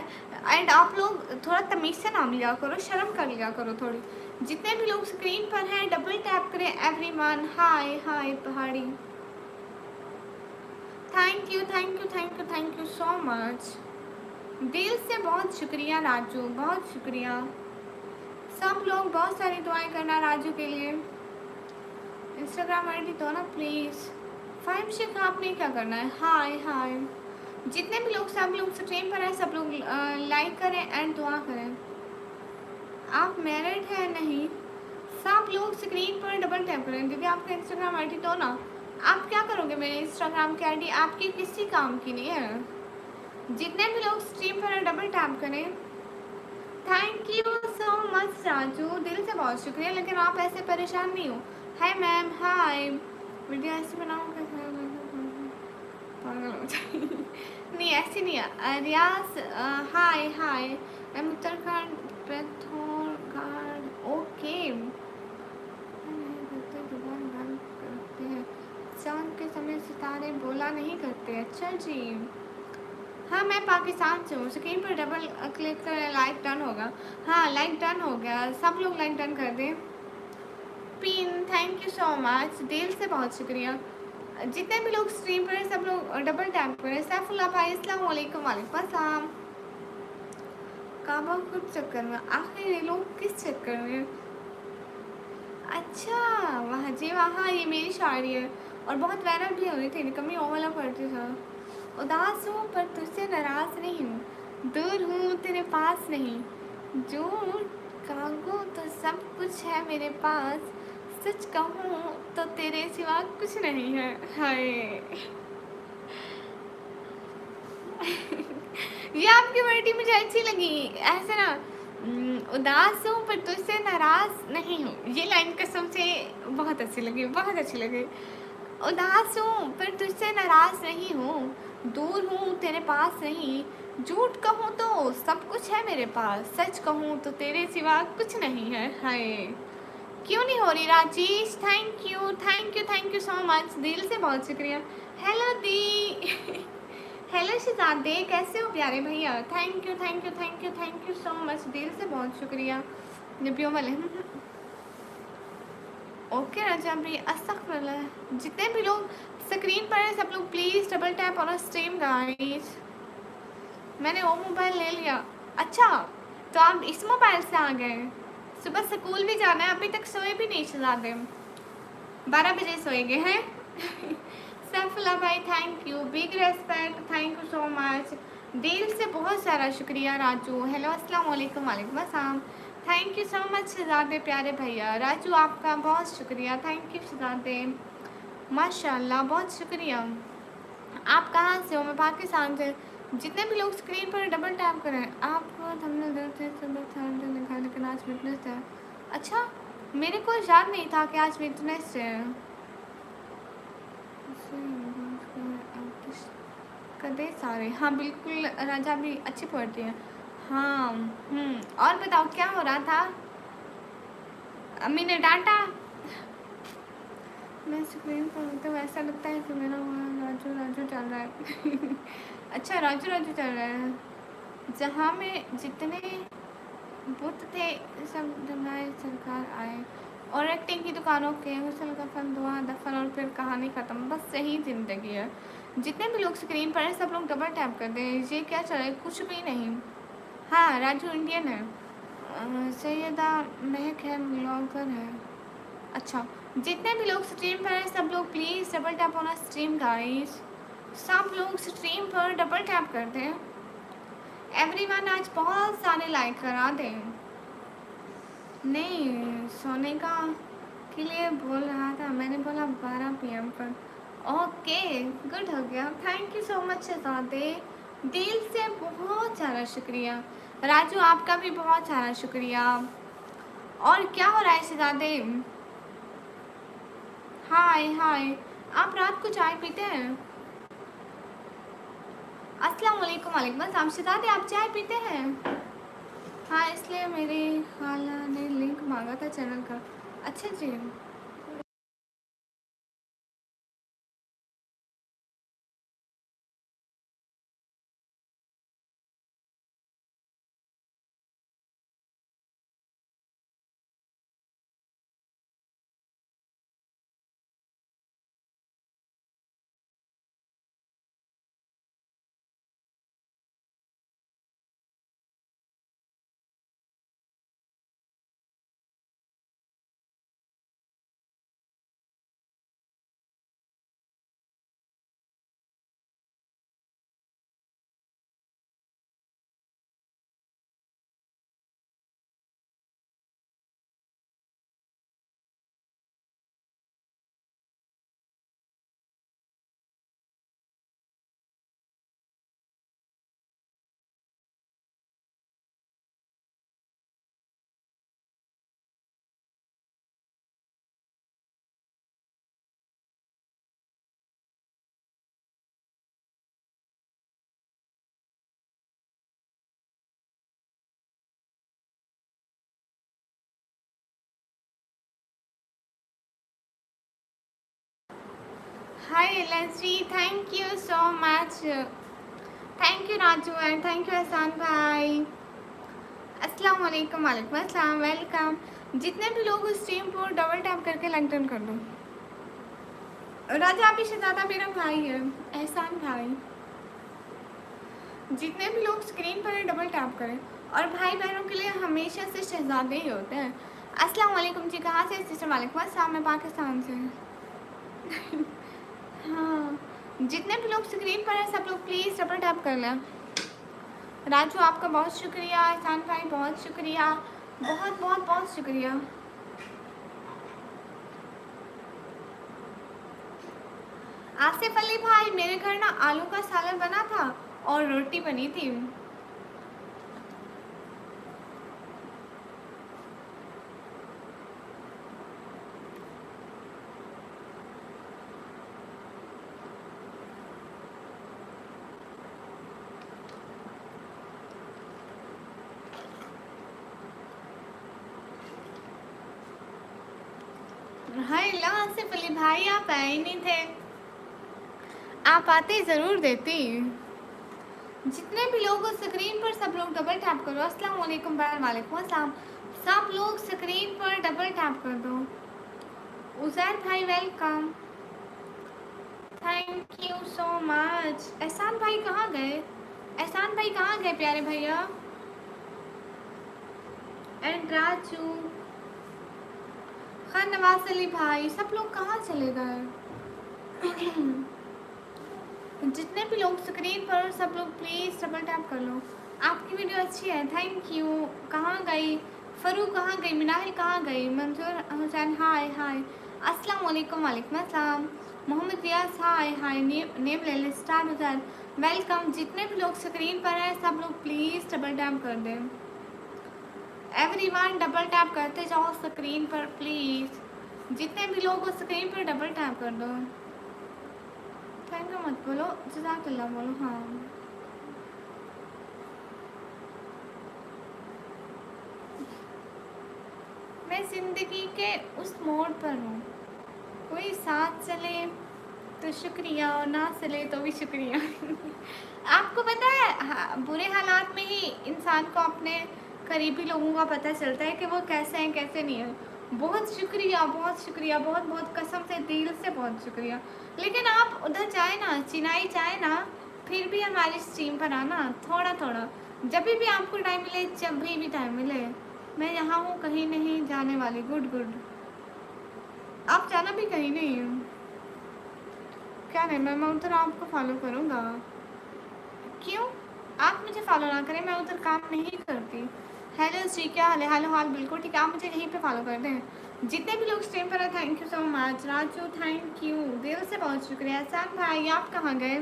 एंड आप लोग थोड़ा तमीज़ से नाम लिया करो, शर्म कर लिया करो थोड़ी। जितने भी लोग स्क्रीन पर हैं डबल टैप करें एवरीवन। हाय हाय पहाड़ी, thank you thank you thank you thank you so much. दिल से बहुत शुक्रिया राजू, बहुत शुक्रिया। सब लोग बहुत सारी दुआएं करना राजू के लिए। इंस्टाग्राम आईडी दो ना प्लीज़। फाइम शेख आपने क्या करना है? हाय हाय। जितने भी लोग सब लोग स्ट्रीम पर हैं सब लोग लाइक करें एंड दुआ करें। आप मैरिड हैं? नहीं। सब लोग स्क्रीन पर डबल टैप करें। दीदी आपका इंस्टाग्राम आईडी दो ना। आप क्या करोगे मेरे इंस्टाग्राम की आईडी? आपकी किसी काम की नहीं है। जितने भी लोग स्ट्रीम पर डबल टैप करें। Thank you so much Raju, दिल से बहुत शुक्रिया। लेकिन आप ऐसे परेशान नहीं हो। हाय मैम, हाय। वीडियो ऐसे बनाओ पागल हो जाए नहीं ऐसी नहीं है। रियाज हाय हाय। एम उत्तराखंड पिथौरागढ़। ओके करते हैं। चांद के समय सितारे बोला नहीं करते। अच्छा जी। हाँ मैं पाकिस्तान से हूँ। स्क्रीन पर डबल क्लिक कर लाइक डन होगा। हाँ लाइक डन हो गया, सब लोग लाइक डन कर दें। Pin thank you so much, दिल से बहुत शुक्रिया। जितने भी लोग स्ट्रीम पर हैं सब लोग डबल टैप करें। सैफुल्लाह भाई अस्सलाम वालेकुम, वालेकुम अस्सलाम। काबा खुद चक्कर में, आखिर ये लोग किस चक्कर में? अच्छा वाह जी वाह, हाँ ये मेरी शायरी है और बहुत वायरल भी हो रही थी। कमी ओ वाला पढ़ती था। उदास हूँ पर तुझसे नाराज नहीं हूँ, दूर हूँ तेरे पास नहीं। जो कहूँ तो सब कुछ है मेरे पास, सच कहूँ तो तेरे सिवा कुछ नहीं है। हाय ये आपकी वर्डी मुझे अच्छी लगी। ऐसे ना उदास हूँ पर तुझसे नाराज नहीं हूँ, ये लाइन कसम से बहुत अच्छी लगी, बहुत अच्छी लगी। उदास हूँ पर तुझसे नाराज नहीं हूँ, दूर हूँ तेरे पास नहीं। झूठ कहूँ तो सब कुछ है मेरे पास, सच कहूँ तो तेरे सिवा कुछ नहीं है। हाय क्यों नहीं हो रही Rajesh? Thank you thank you thank you so much, दिल से बहुत शुक्रिया। हेलो दी हेलो शहजादे, कैसे हो प्यारे भैया? Thank you thank you thank you thank you so much, दिल से बहुत शुक्रिया। नबियों वाले ओके राजा भी अस्तगफिरुल्लाह। जितने भी लोग स्क्रीन पर हैं सब लोग please double tap on stream guys. मैंने वो मोबाइल ले लिया। अच्छा तो आप इस मोबाइल से आ गए। सुबह स्कूल भी जाना है, अभी तक सोए भी नहीं शहजादे, 12 बजे सोएंगे हैं सैफुल्लाह भाई thank you, big respect, thank you so much, दिल से बहुत सारा शुक्रिया राजू। हेलो अस्सलाम वालेकुम, वालेकुम अस्सलाम। थैंक यू सो मच शहजादे प्यारे भैया। राजू आपका बहुत शुक्रिया, थैंक यू शहजादे, माशाल्लाह बहुत शुक्रिया। आप कहाँ से हो? मैं पाकिस्तान से। जितने भी लोग स्क्रीन पर डबल टैप करें। आपको हमने देखा लेकिन आज विटनेस है। अच्छा मेरे को याद नहीं था कि आज विटनेस है। कदे सारे, हाँ बिल्कुल राजा भी अच्छी पढ़ती है। हाँ और बताओ क्या हो रहा था? अम्मी ने डांटा? मैं स्क्रीन पर तो ऐसा लगता है कि मेरा वहाँ राजू राजू चल रहा है। अच्छा राजू राजू चल रहा है। जहाँ में जितने बुत थे सब जमाए सरकार आए और एक्टिंग की दुकानों के हुसल कफन दुआ दफन और फिर कहानी ख़त्म। बस यही ज़िंदगी है। जितने भी लोग स्क्रीन पर हैं सब लोग डबल टैप कर दें। ये क्या चल रहा है? कुछ भी नहीं। हाँ राजू इंडियन है। सैयदा महक है, ब्लॉगर है। अच्छा जितने भी लोग स्ट्रीम पर हैं सब लोग please double tap on stream guys. सब लोग स्ट्रीम पर डबल टैप कर दें। एवरीवन आज बहुत सारे लाइक करा दें। नहीं सोने के लिए बोल रहा था, मैंने बोला 12 PM पर। ओके गुड हो गया। Thank you so much Shahzade, दिल से बहुत सारा शुक्रिया। राजू आपका भी बहुत सारा शुक्रिया। और क्या हो रहा है शहजादे? हाय हाय, आप रात को चाय पीते हैं? अस्सलाम वालेकुम। वालेकुम अस्सलाम। शहजादे आप चाय पीते हैं? हाँ इसलिए मेरी खाला ने लिंक मांगा था चैनल का। अच्छा जी। Hi Leslie, thank you so much. Thank you Raju and thank you Ehsan भाई। अस्सलाम वालेकुम। वालेकुम अस्सलाम। वेलकम। जितने भी लोग स्ट्रीम को डबल टैप करके लाइक डन कर दो। राजा अभी से ज़्यादा मेरा भाई है एहसान भाई। जितने भी लोग स्क्रीन पर डबल टैप करें। और भाई बहनों के लिए हमेशा से शहजादे ही होते हैं। अस्सलाम वालेकुम जी, कहाँ से सिस्टर? वालेकुम अस्सलाम, मैं पाकिस्तान से। हाँ जितने भी लोग स्क्रीन पर हैं सब लोग प्लीज़ डबल टैप कर लें। राजू आपका बहुत शुक्रिया। एहसान भाई बहुत शुक्रिया। बहुत बहुत बहुत शुक्रिया। आसिफ अली भाई मेरे घर ना आलू का सालन बना था और रोटी बनी थी। हाय ला आसिफ अली भाई, आप आए नहीं थे। आप आते ज़रूर देती। जितने भी लोग स्क्रीन पर सब लोग डबल टैप करो। अस्सलाम वालेकुम। वालेकुम अस्सलाम। सब लोग स्क्रीन पर डबल टैप कर दो। उजैर भाई welcome. Thank you so much. Ehsan भाई कहाँ गए? एहसान भाई कहाँ गए प्यारे भैया? एंड राजू, खान नवाज अली भाई, सब लोग कहाँ चले गए? जितने भी लोग स्क्रीन पर सब लोग प्लीज़ डबल टैप कर लो। आपकी वीडियो अच्छी है, थैंक यू। कहाँ गई फरू? कहाँ गई मिनाहिल? कहाँ गई मंजूर हुसैन? हाय हाय। अस्सलाम वालेकुम। वालेकुम अस्सलाम। मोहम्मद रियाज हाय हाय। नेम ले ले स्टार हुसैन वेलकम। जितने भी लोग स्क्रीन पर हैं सब लोग प्लीज़ डबल टैप कर दें। एवरीवन डबल टैप करते जाओ स्क्रीन पर प्लीज़। जितने भी लोग स्क्रीन पर डबल टैप कर दो। थैंक यू मत बोलो, जज़ाकल्लाह बोलो। हाँ मैं ज़िंदगी के उस मोड़ पर हूँ, कोई साथ चले तो शुक्रिया और ना चले तो भी शुक्रिया। आपको पता है बुरे हालात में ही इंसान को अपने करीबी लोगों का पता चलता है कि वो कैसे हैं कैसे नहीं है। बहुत शुक्रिया, बहुत शुक्रिया, बहुत बहुत कसम से दिल से बहुत शुक्रिया। लेकिन आप उधर जाए ना, चिनाई जाए ना, फिर भी हमारी स्ट्रीम पर आना थोड़ा थोड़ा, जब भी आपको टाइम मिले, जब भी टाइम मिले। मैं यहाँ हूँ, कहीं नहीं जाने वाली। Good good. आप जाना भी कहीं नहीं है क्या? नहीं, मैं उधर आपको फॉलो करूँगा। क्यों? आप मुझे फॉलो ना करें, मैं उधर काम नहीं करती। हेलो जी, क्या हाल है? हेलो हाल बिल्कुल ठीक है, आप मुझे यहीं पे फॉलो कर दें। जितने भी लोग स्ट्रीम पर है, thank you so much. Raju thank you, दिल से बहुत शुक्रिया। एहसान भाई आप कहाँ गए?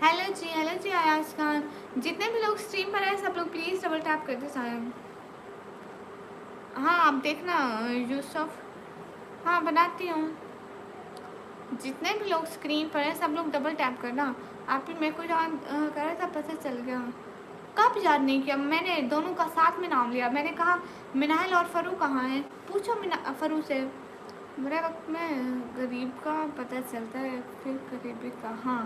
हेलो जी आयाज खान। जितने भी लोग स्ट्रीम पर है, सब लोग प्लीज़ डबल टैप कर दे साहब। हाँ आप देखना यूसुफ, हाँ बनाती हूँ। जितने भी लोग स्क्रीन पर हैं, सब लोग डबल टैप करना। आप भी मेरे को याद कर रहा था, पता चल गया। कब याद नहीं किया? मैंने दोनों का साथ में नाम लिया। मैंने कहा मिनाल और फ़रू कहाँ हैं, पूछो फ़रू से। बुरे वक्त में गरीब का पता चलता है, फिर करीबी का। हाँ,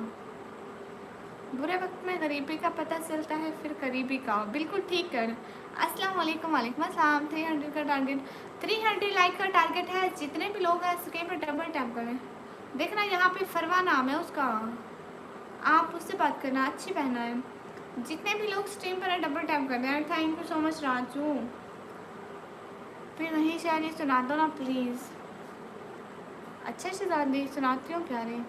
बुरे वक्त में गरीबी का पता चलता है, फिर करीबी का। बिल्कुल ठीक कर। अस्सलाम वालेकुम। वालेकुम अस्सलाम। 300 का टारगेट, 300 लाइक का टारगेट है। जितने भी लोग हैं स्क्रीन पर डबल टैप करें। देखना यहाँ पे फरवा नाम है उसका, आप उससे बात करना, अच्छी बहना है। जितने भी लोग स्ट्रीम पर है डबल टैप कर दें। Thank you so much Raju. फिर वहीं से आगे सुना दो ना प्लीज़। अच्छे से दादी सुनाती हूँ प्यारे।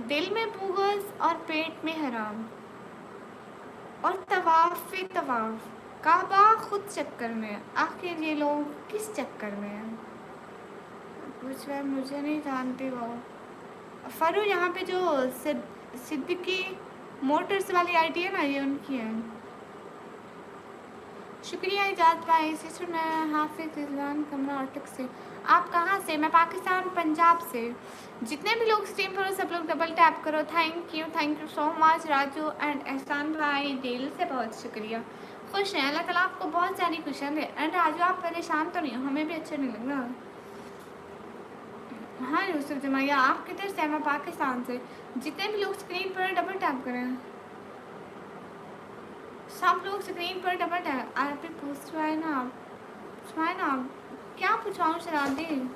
दिल में बुग़्ज़ और पेट में हराम, और तवाफ़ पे तवाफ़, काबा खुद चक्कर में। आखिर ये लोग किस चक्कर में हैं? कुछ मैं मुझे नहीं जानती वो। फ़रू यहाँ पे जो सिद्दीकी मोटर्स वाली आईडी है ना, ये उनकी है। शुक्रिया इजाज़त भाई। सिस्टर मैं हाफिज़ रिजवान कमरा अटक से। आप कहाँ से? मैं पाकिस्तान पंजाब से। जितने भी लोग स्ट्रीम पर हो, सब लोग डबल टैप करो। Thank you so much Raju and एहसान भाई, दिल से बहुत शुक्रिया। खुश हैं, अल्लाह ताला आपको बहुत सारी खुशियाँ दे। एंड राजू आप परेशान तो नहीं हो? हमें भी अच्छा नहीं लग रहा। हाँ यूसुफ जमाइया, आप किधर से? मैं पाकिस्तान से। जितने भी लोग स्क्रीन पर डबल टैप करें, सब लोग स्क्रीन पर डबल टैप। आप भी पूछवाए ना, आप क्या पूछाऊँ शरादी?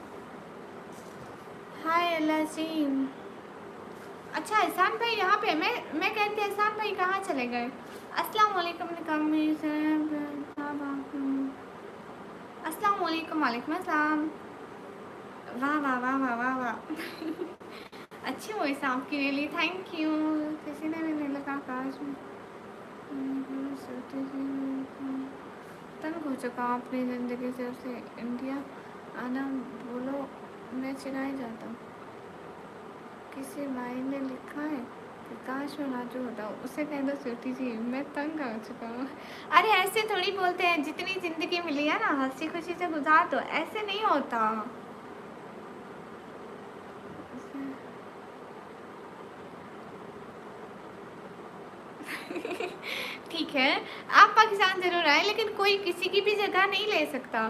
हाय अल्लाह जी। अच्छा एहसान भाई यहाँ पे, मैं कहती एहसान भाई कहाँ चले गए? अस्सलाम वालेकुम। अस्सलाम वालेकुम। वालेकुम अस्सलाम। वाह वाह वाह वाह वाह वाह। अच्छी वॉइस आपकी लिए, थैंक यू। किसी ने नहीं लगा काश में तंग हो चुका अपनी ज़िंदगी से। उसे इंडिया आना बोलो, मैं चिढ़ाई जाता। किसी भाई ने लिखा है कि काश मैं राजू होता, उसे कह दो स्वीटी जी मैं तंग आ चुका हूँ। अरे ऐसे थोड़ी बोलते हैं, जितनी ज़िंदगी मिली है ना हंसी खुशी से गुजार दो, ऐसे नहीं होता। ठीक है, आप पाकिस्तान ज़रूर आए, लेकिन कोई किसी की भी जगह नहीं ले सकता।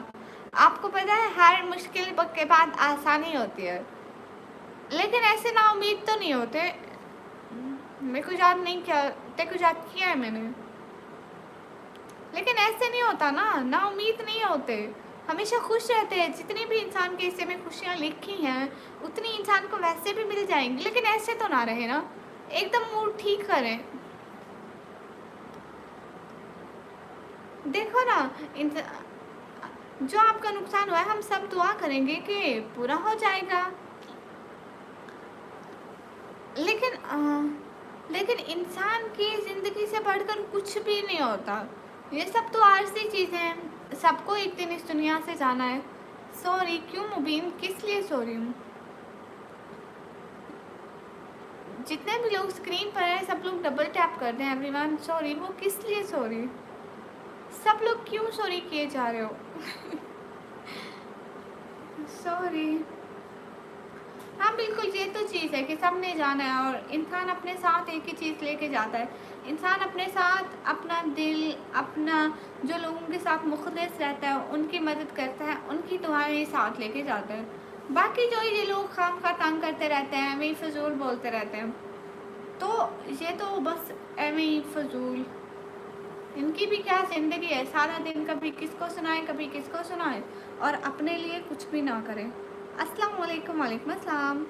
आपको पता है हर मुश्किल वक्त के बाद आसानी होती है, लेकिन ऐसे ना उम्मीद तो नहीं होते। मेरे को याद नहीं किया, तेरे को याद किया है मैंने, लेकिन ऐसे नहीं होता ना उम्मीद नहीं होते। हमेशा खुश रहते हैं। जितनी भी इंसान के हिस्से में खुशियाँ लिखी हैं, उतनी इंसान को वैसे भी मिल जाएंगी, लेकिन ऐसे तो ना रहे ना, एकदम मूड ठीक करें। देखो ना, जो आपका नुकसान हुआ है, हम सब दुआ करेंगे कि पूरा हो जाएगा, लेकिन इंसान की ज़िंदगी से बढ़कर कुछ भी नहीं होता। ये सब तो आरसी चीज़ें हैं, सबको एक दिन इस दुनिया से जाना है। सॉरी क्यों मुबीन, किस लिए सॉरी हूँ? जितने भी लोग स्क्रीन पर हैं, सब लोग डबल टैप कर दें एवरीवन। सॉरी, वो किस लिए सॉरी? सब लोग क्यों सॉरी किए जा रहे हो? सॉरी। हाँ बिल्कुल, ये तो चीज़ है कि सब ने जाना है, और इंसान अपने साथ एक ही चीज़ लेके जाता है। इंसान अपने साथ अपना दिल, अपना जो लोगों के साथ मुखलिस रहता है उनकी मदद करता है, उनकी दुआएं साथ लेके जाता है। बाकी जो ये लोग खामखा तंग करते रहते हैं, एवं फजूल बोलते रहते हैं, तो ये तो बस एवं फजूल, इनकी भी क्या ज़िंदगी है, सारा दिन कभी किसको सुनाए कभी किसको सुनाए और अपने लिए कुछ भी ना करें। अस्सलाम वालेकुम। वालेकुम अस्सलाम।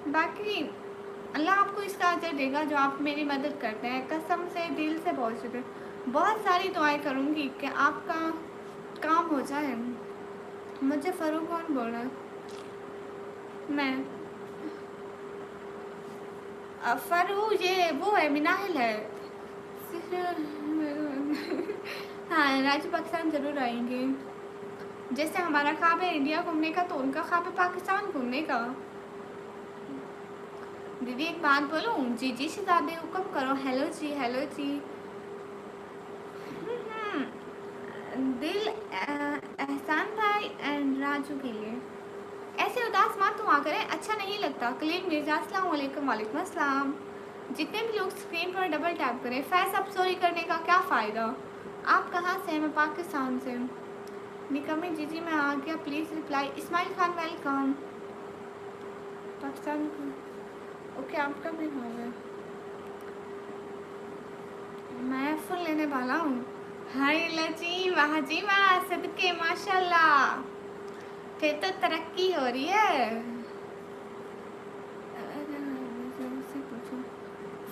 बाकी अल्लाह आपको इसका अजर देगा जो आप मेरी मदद करते हैं, कसम से दिल से बहुत शुक्र। बहुत सारी दुआएं करूँगी कि आपका काम हो जाए। मुझे फ़रूक कौन बोल रहा है? मैं फ़रू, ये वो है, मिनाहिल है। हाँ, राजू पाकिस्तान ज़रूर आएंगे। जैसे हमारा ख्वाब है इंडिया घूमने का, तो उनका ख्वाब है पाकिस्तान घूमने का। दीदी एक बात बोलूं? जी जी शहजादे हुक्म करो। हेलो जी, हेलो जी। दिल एहसान भाई एंड राजू के लिए ऐसे उदास मत हुआ करें, अच्छा नहीं लगता। कलील मिर्जा अस्सलाम वालेकुम। वालेकुम अस्सलाम। जितने भी लोग स्क्रीन पर डबल टैप करें। फैस अब सॉरी करने का क्या फ़ायदा? आप कहाँ से हैं? मैं पाकिस्तान से। निकमी जी जी मैं आ गया, please reply. Ismail Khan welcome. Pakistan okay, आपका भी हो गया। मैं फुल लेने वाला हूँ। हाय लजी, वाह जी वाह, सदके माशाल्लाह, फिर तो तरक्की हो रही है।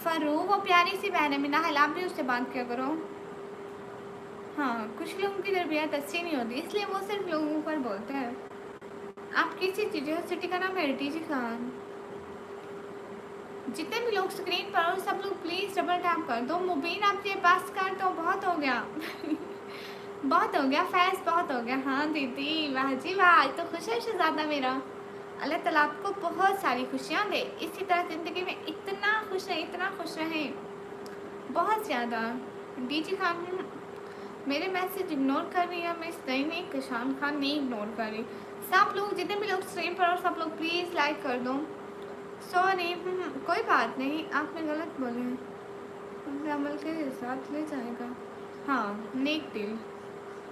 फरू वो प्यारी सी बहन है मिनाहिल, आप भी उससे बात किया करो। हाँ, कुछ लोगों की तरबियत अच्छी नहीं होती, इसलिए वो सिर्फ लोगों पर बोलते हैं। आप किसी यूनिवर्सिटी का नाम है टीजी खान। जितने भी लोग स्क्रीन पर हो सब लोग प्लीज़ डबल टैप कर दो। मुबीन आप ये पास कर दो, बहुत हो गया। बहुत हो गया फैस, बहुत हो गया। हाँ दीदी, वाह जी वाह, आज तो खुश है शहजादा मेरा। अल्लाह ताला आपको बहुत सारी खुशियाँ दे, इसी तरह ज़िंदगी में इतना खुश रहें, इतना खुश रहें, बहुत ज़्यादा। डीजी खान मेरे मैसेज इग्नोर कर रही है मिस? नहीं, किशान खान नहीं इग्नोर कर रही। सब लोग जितने भी लोग स्ट्रीम पर और सब लोग प्लीज़ लाइक कर दो। सॉरी, कोई बात नहीं, आपने गलत बोले हैं। अमल के साथ ले जाएगा। हाँ, नेक दिल।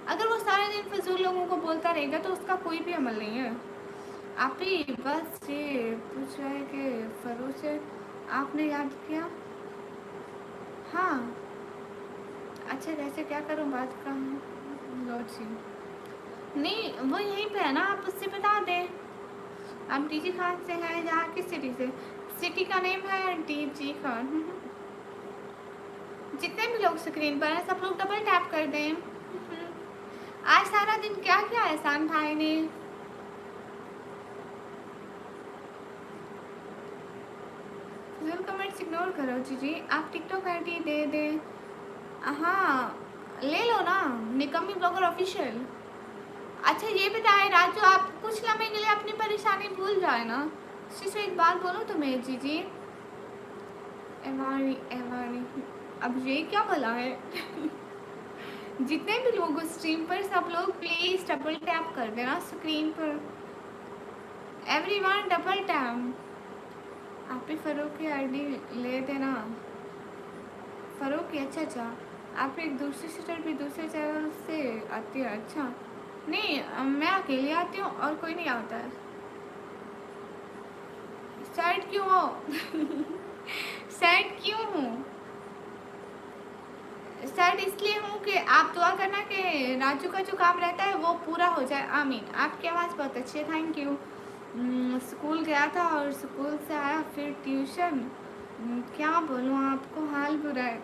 अगर वो सारे दिन फजूल लोगों को बोलता रहेगा तो उसका कोई भी अमल नहीं है। आप ही बस ये पूछ रहे हैं कि फरू से आपने याद किया। हाँ अच्छा, वैसे क्या करूँ बात का लोची? नहीं, वो यहीं पे है ना, आप उससे बता दें। आप डीजी खान से हैं या किस सिटी से? सिटी का नेम है डीजी खान। जितने भी लोग स्क्रीन पर हैं सब लोग डबल टैप कर दें। आज सारा दिन क्या किया एहसान भाई ने? फिजूल कमेंट्स इग्नोर करो जी जी। आप टिकटॉक आईडी दे दें। हाँ ले लो ना, निकम्मी ब्लॉगर ऑफिशियल। अच्छा ये बताएं राजू, आप कुछ लम्हे के लिए अपनी परेशानी भूल जाए ना। सिर्फ एक बात बोलो तुम्हें जी जी। एवानी एवानी, अब ये क्या भला है? जितने भी लोग स्ट्रीम पर सब लोग प्लीज डबल टैप कर देना स्क्रीन पर। Everyone double tap. आप भी फरूक की आईडी ले देना। फरूक की, अच्छा, आप एक दूसरी सिस्टर भी दूसरे चैनल से आती है? अच्छा नहीं, मैं अकेली आती हूँ और कोई नहीं आता है। सैड क्यों हो? सैड क्यों हूँ? सैड इसलिए हूँ कि आप दुआ करना कि राजू का जो काम रहता है वो पूरा हो जाए। आमीन। आपकी आवाज़ बहुत अच्छी है, थैंक यू। स्कूल गया था और स्कूल से आया फिर ट्यूशन। क्या बोलूँ आपको, हाल बुरा है।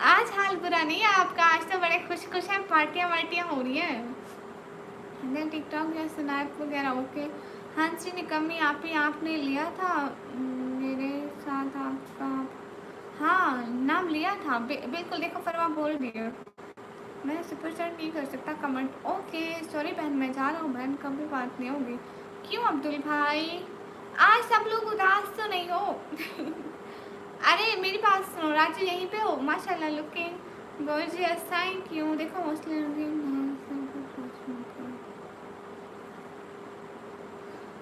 आज हाल बुरा नहीं है आपका, आज तो बड़े खुश खुश हैं, पार्टियाँ वार्टियाँ हो रही हैं। टिकटॉक या स्नैप वगैरह ओके। हाँ जी निकम्मी, आपने लिया था मेरे साथ आपका। हाँ नाम लिया था बिल्कुल, देखो फरमा बोल रही है। मैं सुपर चैट नहीं कर सकता कमेंट। ओके सॉरी बहन, मैं जा रहा हूँ बहन, कभी बात नहीं होगी। क्यों अब्दुल भाई, आज सब लोग उदास तो नहीं हो? अरे मेरी बात सुनो, राजू यहीं पे हो? माशाल्लाह लुकिंग गॉर्जियस, थैंक यू। देखो मुस्लिम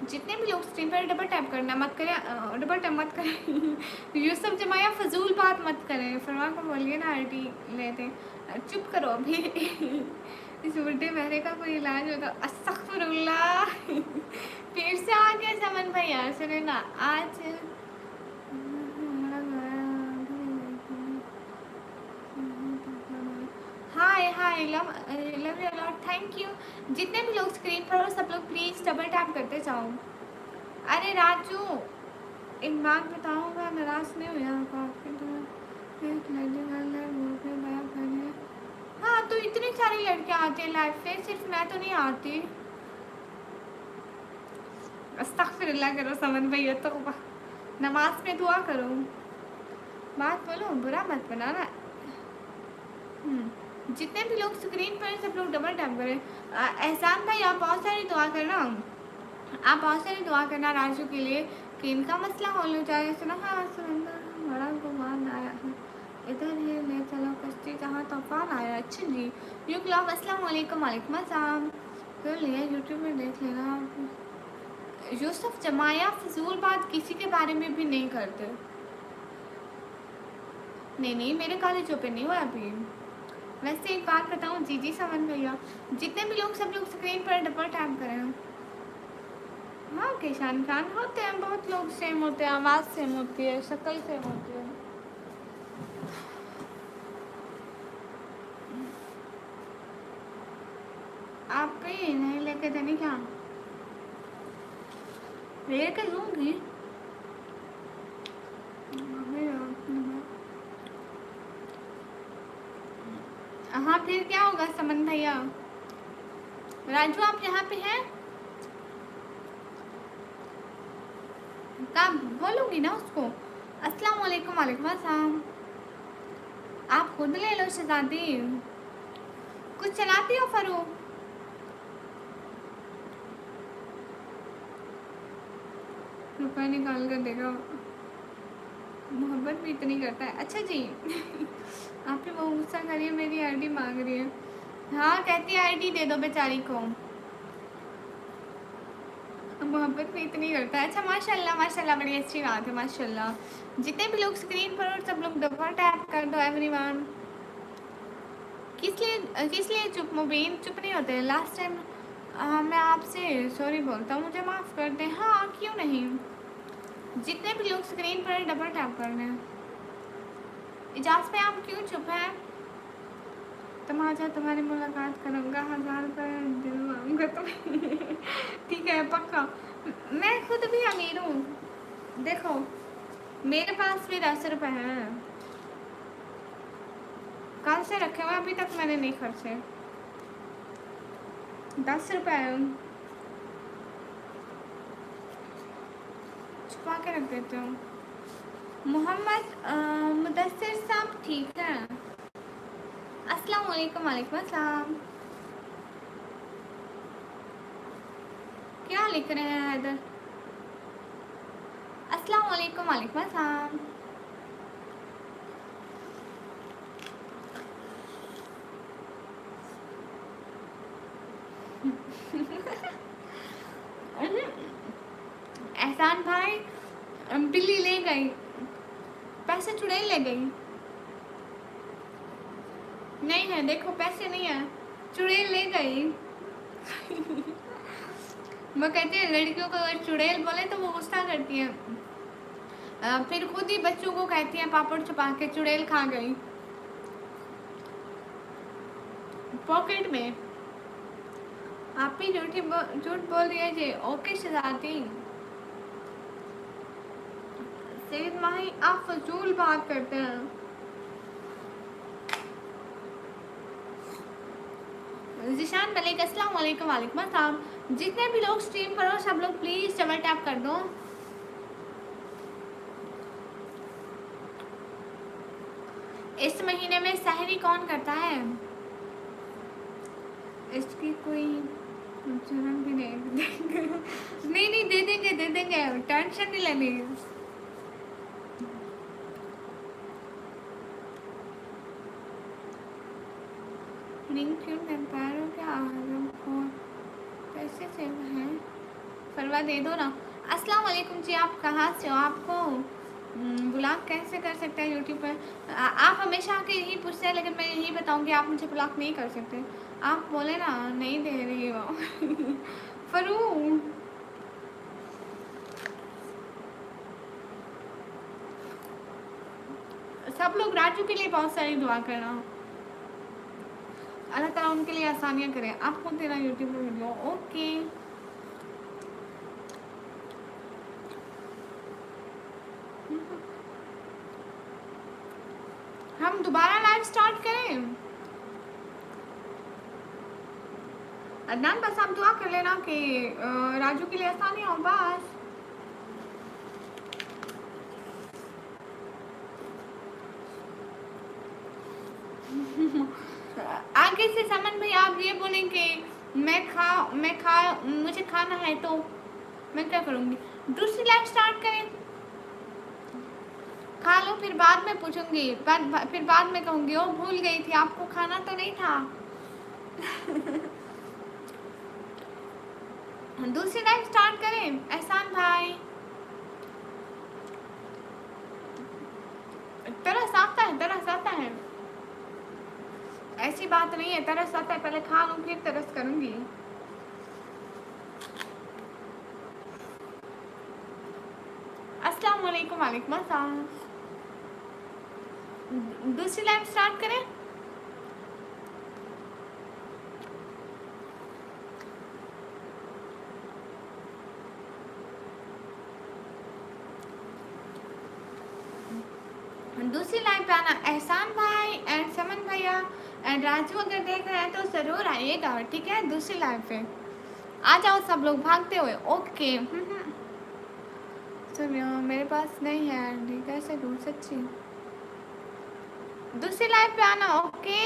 जितने भी लोग स्क्रीन पर डबल टैप करना मत करें, डबल टैप मत करें। यूसुफ जमाया फजूल बात मत करें, फरमा को बोलिए ना आरटी लेते। चुप करो अभी। इस बुढ़े बहरे का कोई इलाज होता। अस्तगफिरुल्लाह। फिर से आ गया समन भैया, सुने ना आज। Hi hi, love love you lot, thank you. जितने भी लोग स्क्रीन पर हो सब लोग प्लीज डबल टैप करते जाओ। अरे राजू, एक बात बताऊंगा, नाराज नहीं हुआ आपके तो एक लड़की वाला वो पे बड़ा फन है। हाँ तो इतनी सारी लड़कियां आती है लाइफ पे, सिर्फ मैं तो नहीं आती। अस्तगफिरुल्लाह करो समन भैया, तो नमाज में दुआ करो। बात बोलो, बुरा मत बनाना। जितने भी लोग स्क्रीन पर सब लोग डबल टैप करें। एहसान भाई आप बहुत सारी दुआ करना, आप बहुत सारी दुआ करना राजू के लिए कि इनका मसला हल हो जाए। सुना हाँ सुरेंद्र बड़ा गुमान आया है, इधर है ले चलो कश्ती जहाँ तूफान आया। अच्छा जी, यू क्लॉक अस्सलाम वालेकुम। वालेकुम अस्सलाम। कर लिया, यूट्यूब में देख लेना। यूसुफ जमाया फजूल बात किसी के बारे में भी नहीं करते। नहीं मेरे कॉलेजों पे नहीं हुआ अभी। वैसे एक बात बताऊँ जी समन भैया, जितने भी लोग सब लोग स्क्रीन पर डबल टैप करें। हाँ किशान खान होते हैं, बहुत लोग सेम होते हैं, आवाज़ सेम होती है, शक्ल सेम होती है। आप पे नहीं लेके देने क्या लेके दूंगी। हाँ फिर क्या होगा समन भैया। राजू आप यहाँ पे हैं, कब बोलूँगी ना उसको। अस्सलाम वालेकुम। वालेकुम अस्सलाम। आप खुद ले लो शहजादी, कुछ चलाती हो फरू। रुपये निकाल कर देगा, मोहब्बत भी इतनी करता है। अच्छा जी। आप ही बहुत गुस्सा करिए, मेरी आईडी मांग रही है। हाँ कहती है आईडी दे दो बेचारी को, मोहब्बत भी इतनी करता है। अच्छा माशाल्लाह माशाल्लाह, बड़ी अच्छी बात है माशाल्लाह। जितने भी लोग स्क्रीन पर और सब लोग डबल टैप कर दो एवरीवन। किस लिए चुप मुबीन, चुप नहीं होते। लास्ट टाइम मैं आपसे सॉरी बोलता हूँ, मुझे माफ़ कर दें। हाँ क्यों नहीं, जितने भी लोग स्क्रीन पर डबल टैप कर रहे हैं। इजाज़ पे आप क्यों चुप हैं। तमाचा तुम्हारी मुलाकात करूँगा, 1000 रुपये दिलवाऊँगा तुम्हें। ठीक है पक्का। मैं खुद भी अमीर हूँ, देखो मेरे पास भी 10 रुपये हैं, कल से रखे हुए, अभी तक मैंने नहीं खर्चे। 10 रुपये छुपा के रख देते हूँ। मोहम्मद मुदस्सिर साहब ठीक है। अस्सलाम वालेकुम। वालेकुम अस्सलाम। क्या लिख रहे हैं इधर। अस्सलाम वालेकुम। वालेकुम अस्सलाम। एहसान भाई बिल्ली ले गई, पैसे चुड़ैल ले गई। नहीं है, देखो पैसे नहीं है, चुड़ैल ले गई। वो कहते हैं लड़कियों को अगर चुड़ैल बोले तो वो गुस्सा करती है, फिर खुद ही बच्चों को कहती हैं पापड़ छुपा के चुड़ैल खा गई पॉकेट में। आप ही झूठ बोल रही है जी। ओके शहजादी। सईद माही आप फजूल बात करते हैं। जिशान मलिक अस्सलाम वालेकुम। वालेकुम अस्सलाम। जितने भी लोग स्ट्रीम पर हो सब लोग प्लीज डबल टैप कर दो। इस महीने में सहरी कौन करता है। इसकी कोई जन्म भी नहीं देंगे। नहीं दे देंगे, टेंशन नहीं लेनी। रिंग क्यों पैरों के आलम को कैसे सेव है, फरवा दे दो ना। अस्सलाम वालेकुम जी, आप कहाँ से हो। आपको ब्लॉक कैसे कर सकते हैं यूट्यूब पर? आप हमेशा आके यही पूछते हैं, लेकिन मैं यही बताऊंगी आप मुझे ब्लॉक नहीं कर सकते। आप बोले ना नहीं दे रही हो फरू। सब लोग राजू के लिए बहुत सारी दुआ करना, अल्लाह ताला उनके लिए आसानियाँ करे। आपको तेरा यूट्यूब पर वीडियो ओके। हम दोबारा लाइव स्टार्ट करें? अदनान बस आप दुआ कर लेना कि राजू के लिए आसानी हो बस। आगे से समन भाई आप ये बोलें कि मुझे खाना है तो मैं क्या करूँगी? दूसरी लाइव स्टार्ट करें, खा लो फिर बाद में पूछूंगी, फिर बाद में कहूँगी ओ भूल गई थी, आपको खाना तो नहीं था। दूसरी लाइव स्टार्ट करें एहसान भाई? तरस आता है, तरस आता है, ऐसी बात नहीं है, तरस आता है, पहले खा लूँ फिर तरस करूँगी। अस्सलाम वालेकुम। वालेकुम अस्सलाम। दूसरी लाइव स्टार्ट करें? दूसरी लाइव पे आना एहसान भाई एंड समन भैया एंड राजू अगर देख रहे हैं तो ज़रूर आइएगा, ठीक है? दूसरी लाइव पे आ जाओ सब लोग भागते हुए। ओके। सुनियो मेरे पास नहीं है, ठीक है? कैसे दूँ सच्ची? दूसरी लाइव पे आना ओके।